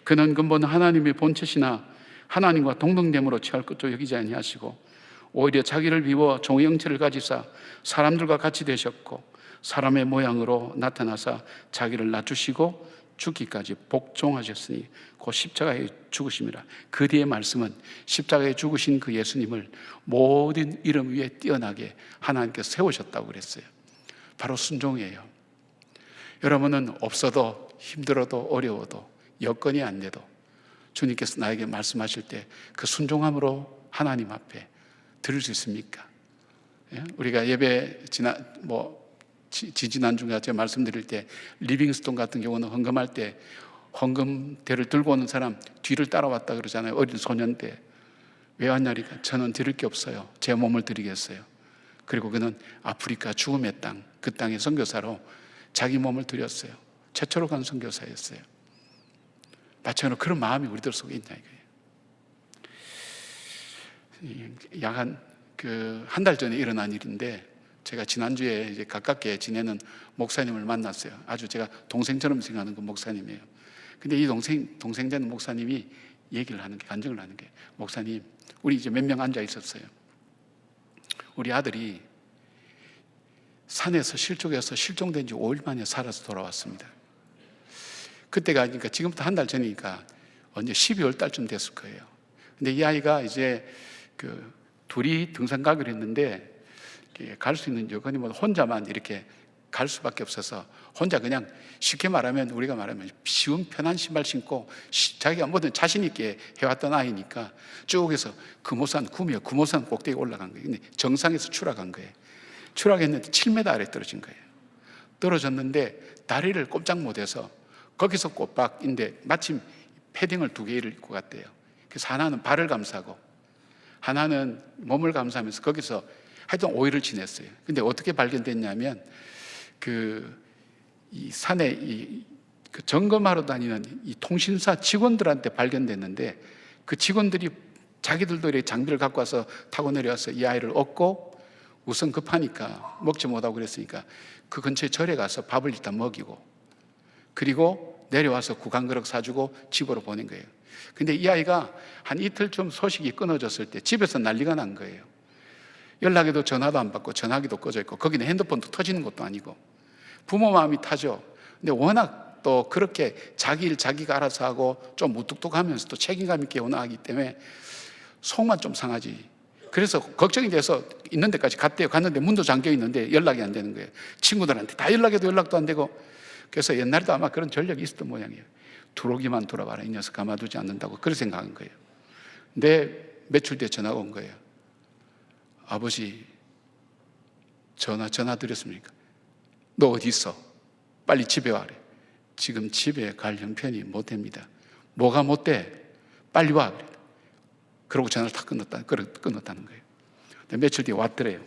그는 근본 하나님의 본체시나 하나님과 동등됨으로 취할 것도 여기지 아니하시고 오히려 자기를 비워 종의 형체를 가지사 사람들과 같이 되셨고 사람의 모양으로 나타나사 자기를 낮추시고 죽기까지 복종하셨으니 곧 십자가에 죽으심이라. 그 뒤의 말씀은 십자가에 죽으신 그 예수님을 모든 이름 위에 뛰어나게 하나님께서 세우셨다고 그랬어요. 바로 순종이에요. 여러분은 없어도 힘들어도 어려워도 여건이 안 돼도 주님께서 나에게 말씀하실 때 그 순종함으로 하나님 앞에 들을 수 있습니까? 예? 우리가 예배 지난주에 제가 말씀드릴 때 리빙스톤 같은 경우는 헌금할 때 헌금대를 들고 오는 사람 뒤를 따라왔다 그러잖아요. 어린 소년 때. 왜 왔냐니까 저는 드릴 게 없어요. 제 몸을 드리겠어요. 그리고 그는 아프리카 죽음의 땅, 그 땅의 선교사로 자기 몸을 드렸어요. 최초로 간 선교사였어요. 마찬가지로 그런 마음이 우리들 속에 있냐 이거예요. 약 한 달 전에 일어난 일인데 제가 지난주에 이제 가깝게 지내는 목사님을 만났어요. 아주 제가 동생처럼 생각하는 그 목사님이에요. 근데 이 동생 되는 목사님이 얘기를 하는 게, 간증을 하는 게, 목사님, 우리 이제 몇 명 앉아 있었어요. 우리 아들이 산에서 실종된 지 5일 만에 살아서 돌아왔습니다. 그때가 그러니까 지금부터 한 달 전이니까 언제 12월 달쯤 됐을 거예요. 근데 이 아이가 이제 둘이 등산 가기로 했는데 갈 수 있는 여건이 혼자만 이렇게 갈 수밖에 없어서 혼자 그냥 쉽게 말하면 우리가 말하면 쉬운 편한 신발 신고 자기가 뭐든 자신 있게 해왔던 아이니까 쭉 해서 금오산 꼭대기 올라간 거예요. 근데 정상에서 추락한 거예요. 추락했는데 7m 아래 떨어진 거예요. 떨어졌는데 다리를 꼼짝 못해서 거기서 꼬박인데 마침 패딩을 2개를 입고 갔대요. 그래서 하나는 발을 감싸고 하나는 몸을 감싸면서 거기서 하여튼 5일을 지냈어요. 근데 어떻게 발견됐냐면 이 산에 그 점검하러 다니는 이 통신사 직원들한테 발견됐는데 그 직원들이 자기들도 이렇게 장비를 갖고 와서 타고 내려와서 이 아이를 얻고 우선 급하니까 먹지 못하고 그랬으니까 그 근처에 절에 가서 밥을 일단 먹이고 그리고 내려와서 국한그릇 사주고 집으로 보낸 거예요. 근데 이 아이가 한 이틀쯤 소식이 끊어졌을 때 집에서 난리가 난 거예요. 연락해도 전화도 안 받고 전화기도 꺼져 있고 거기는 핸드폰도 터지는 것도 아니고 부모 마음이 타죠. 근데 워낙 또 그렇게 자기 일 자기가 알아서 하고 좀 무뚝뚝하면서 또 책임감 있게 원하기 때문에 속만 좀 상하지. 그래서 걱정이 돼서 있는 데까지 갔대요. 갔는데 문도 잠겨 있는데 연락이 안 되는 거예요. 친구들한테 다 연락해도 연락도 안 되고. 그래서 옛날에도 아마 그런 전력이 있었던 모양이에요. 두루기만 돌아봐라. 이 녀석 가만두지 않는다고 그렇게 생각한 거예요. 근데 며칠 뒤에 전화가 온 거예요. 아버지 전화 드렸습니까? 너 어디 있어? 빨리 집에 와래. 지금 집에 갈 형편이 못 됩니다. 뭐가 못 돼? 빨리 와. 그래. 그러고 전화를 다 끊었다는 거예요. 근데 며칠 뒤에 왔더래요.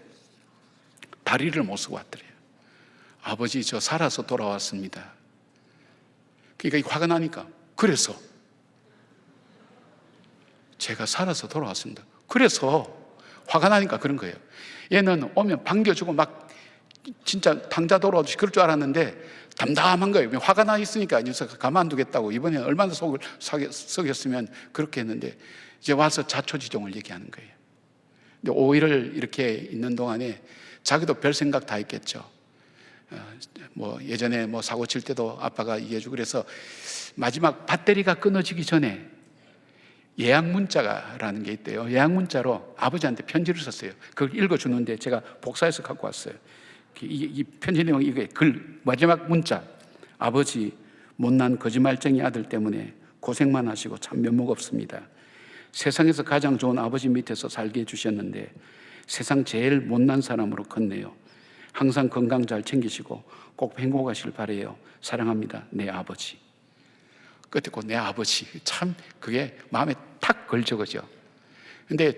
다리를 못 쓰고 왔더래요. 아버지 저 살아서 돌아왔습니다. 그러니까 화가 나니까 그래서 제가 살아서 돌아왔습니다. 그래서 화가 나니까 그런 거예요. 얘는 오면 반겨주고 막 진짜 당자 돌아오듯이 그럴 줄 알았는데 담담한 거예요. 화가 나 있으니까 이 녀석 가만두겠다고. 이번에 얼마나 속을 썩였으면 그렇게 했는데 이제 와서 자초지종을 얘기하는 거예요. 근데 5일을 이렇게 있는 동안에 자기도 별 생각 다 했겠죠. 뭐 예전에 뭐 사고 칠 때도 아빠가 이해해주고 그래서 마지막 배터리가 끊어지기 전에 예약 문자라는 게 있대요. 예약 문자로 아버지한테 편지를 썼어요. 그걸 읽어주는데 제가 복사해서 갖고 왔어요. 이 편지 내용이 이게 마지막 문자. 아버지, 못난 거짓말쟁이 아들 때문에 고생만 하시고 참 면목 없습니다. 세상에서 가장 좋은 아버지 밑에서 살게 해주셨는데 세상 제일 못난 사람으로 컸네요. 항상 건강 잘 챙기시고 꼭 행복하시길 바라요. 사랑합니다. 내 아버지. 끝에 내 아버지. 참 그게 마음에 탁 걸죠, 그죠? 근데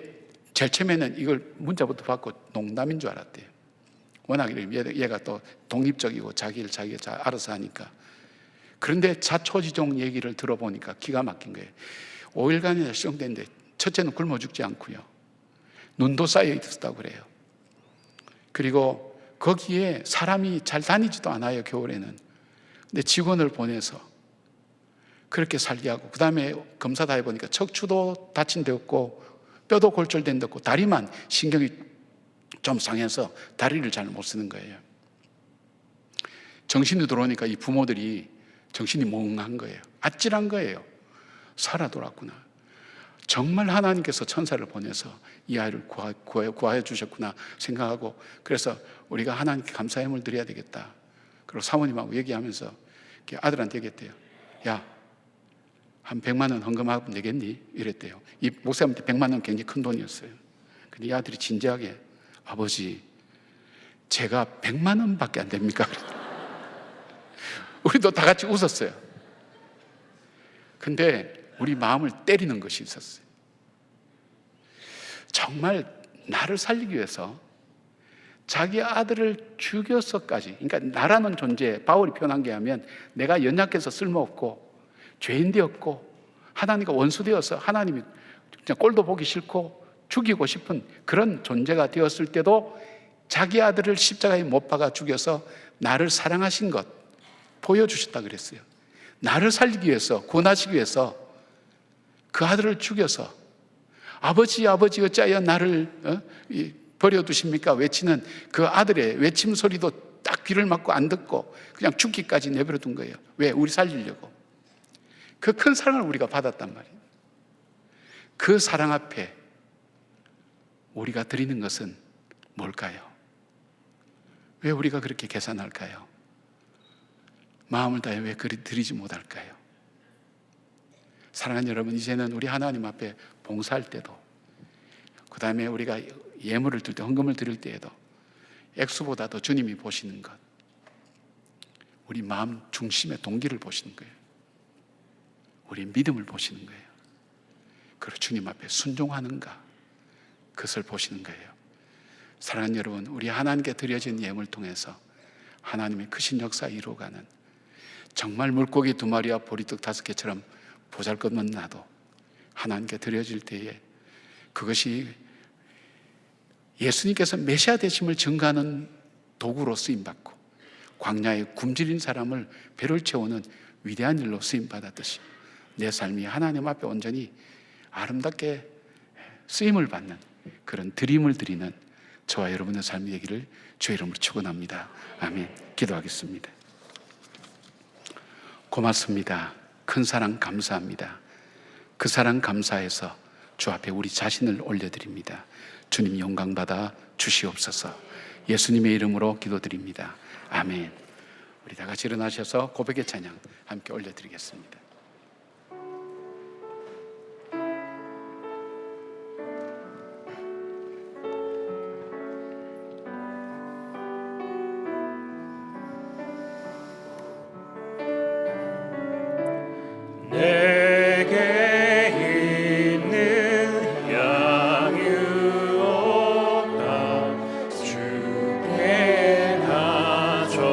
제일 처음에는 이걸 문자부터 받고 농담인 줄 알았대요. 워낙 얘가 또 독립적이고 자기 일 자기가 잘 알아서 하니까. 그런데 자초지종 얘기를 들어보니까 기가 막힌 거예요. 5일간이나 시정됐는데 첫째는 굶어 죽지 않고요. 눈도 쌓여 있었다고 그래요. 그리고 거기에 사람이 잘 다니지도 않아요, 겨울에는. 근데 직원을 보내서 그렇게 살게 하고, 그 다음에 검사 다 해보니까 척추도 다친 데 없고 뼈도 골절된 데 없고 다리만 신경이 좀 상해서 다리를 잘 못 쓰는 거예요. 정신이 들어오니까 이 부모들이 정신이 멍한 거예요. 아찔한 거예요. 살아 돌았구나. 정말 하나님께서 천사를 보내서 이 아이를 구하여 주셨구나 생각하고, 그래서 우리가 하나님께 감사의 힘을 드려야 되겠다. 그리고 사모님하고 얘기하면서 아들한테 얘기했대요. 야, 한 100만 원 헌금하면 되겠니? 이랬대요. 이 목사님한테 100만 원 굉장히 큰 돈이었어요. 근데 이 아들이 진지하게, 아버지, 제가 100만 원밖에 안 됩니까? 우리도 다 같이 웃었어요. 근데 우리 마음을 때리는 것이 있었어요. 정말 나를 살리기 위해서 자기 아들을 죽여서까지, 그러니까 나라는 존재, 바울이 표현한 게 하면 내가 연약해서 쓸모없고 죄인 되었고 하나님과 원수되어서 하나님이 그냥 꼴도 보기 싫고 죽이고 싶은 그런 존재가 되었을 때도 자기 아들을 십자가에 못 박아 죽여서 나를 사랑하신 것 보여주셨다 그랬어요. 나를 살리기 위해서, 구원하시기 위해서 그 아들을 죽여서 아버지, 아버지 어찌하여 나를 버려두십니까? 외치는 그 아들의 외침 소리도 딱 귀를 막고 안 듣고 그냥 죽기까지 내버려 둔 거예요. 왜? 우리 살리려고. 그 큰 사랑을 우리가 받았단 말이에요. 그 사랑 앞에 우리가 드리는 것은 뭘까요? 왜 우리가 그렇게 계산할까요? 마음을 다해 왜 그리 드리지 못할까요? 사랑하는 여러분, 이제는 우리 하나님 앞에 봉사할 때도, 그 다음에 우리가 예물을 드릴 때, 헌금을 드릴 때에도 액수보다도 주님이 보시는 것, 우리 마음 중심의 동기를 보시는 거예요. 우리 믿음을 보시는 거예요. 그리고 주님 앞에 순종하는가, 그것을 보시는 거예요. 사랑하는 여러분, 우리 하나님께 드려진 예물을 통해서 하나님의 크신 역사 이루어가는, 정말 물고기 2마리와 보리떡 5개처럼 보잘것없는 나도 하나님께 드려질 때에 그것이 예수님께서 메시아 되심을 증거하는 도구로 쓰임받고 광야에 굶주린 사람을 배를 채우는 위대한 일로 쓰임받았듯이 내 삶이 하나님 앞에 온전히 아름답게 쓰임을 받는 그런 드림을 드리는 저와 여러분의 삶이 되기를 주의 이름으로 축원합니다. 아멘. 기도하겠습니다. 고맙습니다. 큰 사랑 감사합니다. 그 사랑 감사해서 주 앞에 우리 자신을 올려드립니다. 주님 영광 받아 주시옵소서. 예수님의 이름으로 기도드립니다. 아멘. 우리 다 같이 일어나셔서 고백의 찬양 함께 올려드리겠습니다. 내게 있는 양유옵다 주께 가져와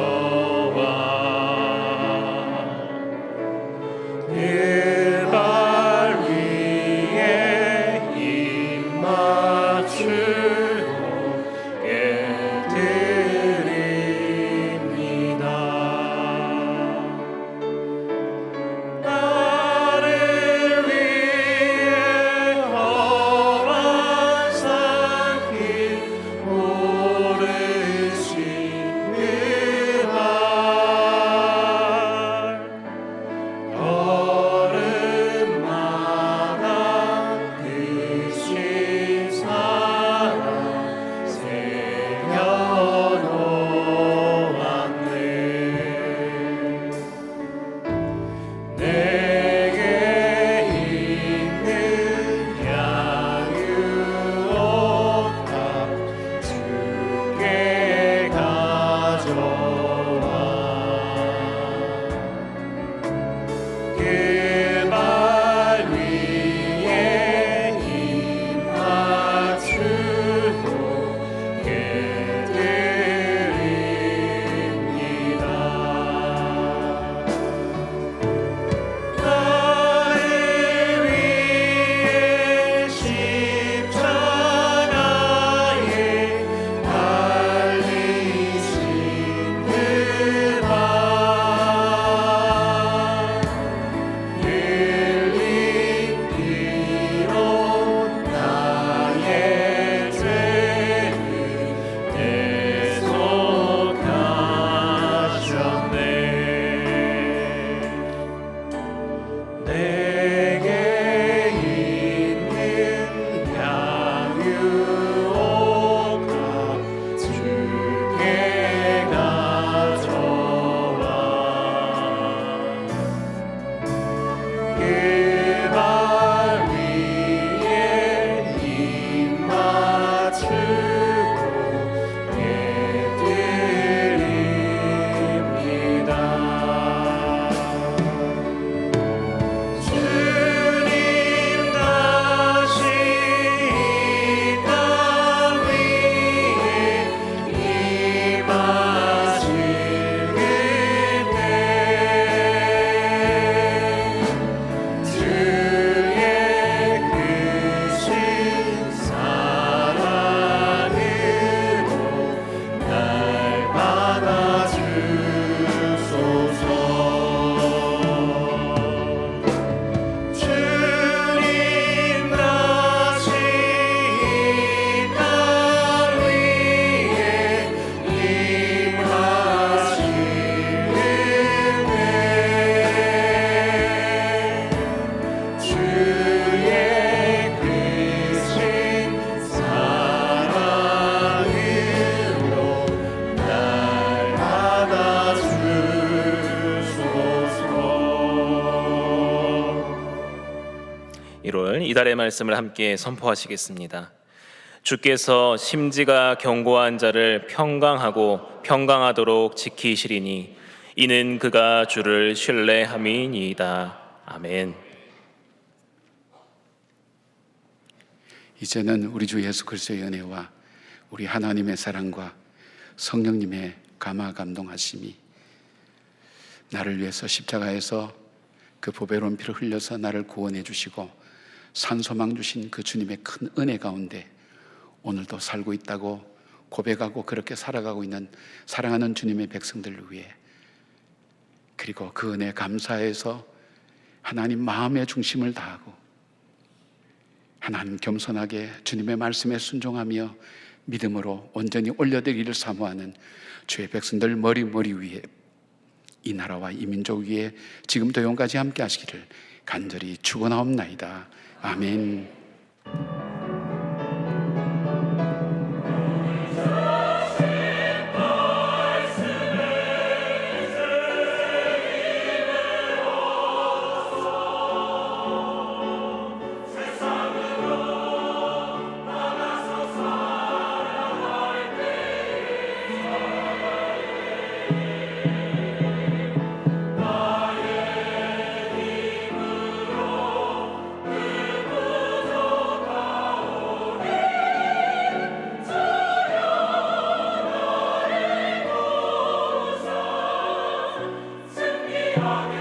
이달의 말씀을 함께 선포하시겠습니다. 주께서 심지가 견고한 자를 평강하고 평강하도록 지키시리니 이는 그가 주를 신뢰함이니이다. 아멘. 이제는 우리 주 예수 그리스도의 은혜와 우리 하나님의 사랑과 성령님의 감화 감동하심이 나를 위해서 십자가에서 그 보배로운 피를 흘려서 나를 구원해 주시고 산소망 주신 그 주님의 큰 은혜 가운데 오늘도 살고 있다고 고백하고 그렇게 살아가고 있는 사랑하는 주님의 백성들을 위해, 그리고 그 은혜 감사해서 하나님 마음의 중심을 다하고 하나님 겸손하게 주님의 말씀에 순종하며 믿음으로 온전히 올려드리기를 사모하는 주의 백성들 머리 위에, 이 나라와 이 민족 위에 지금도 영까지 함께 하시기를 간절히 축원하옵나이다. 아멘. 승리하게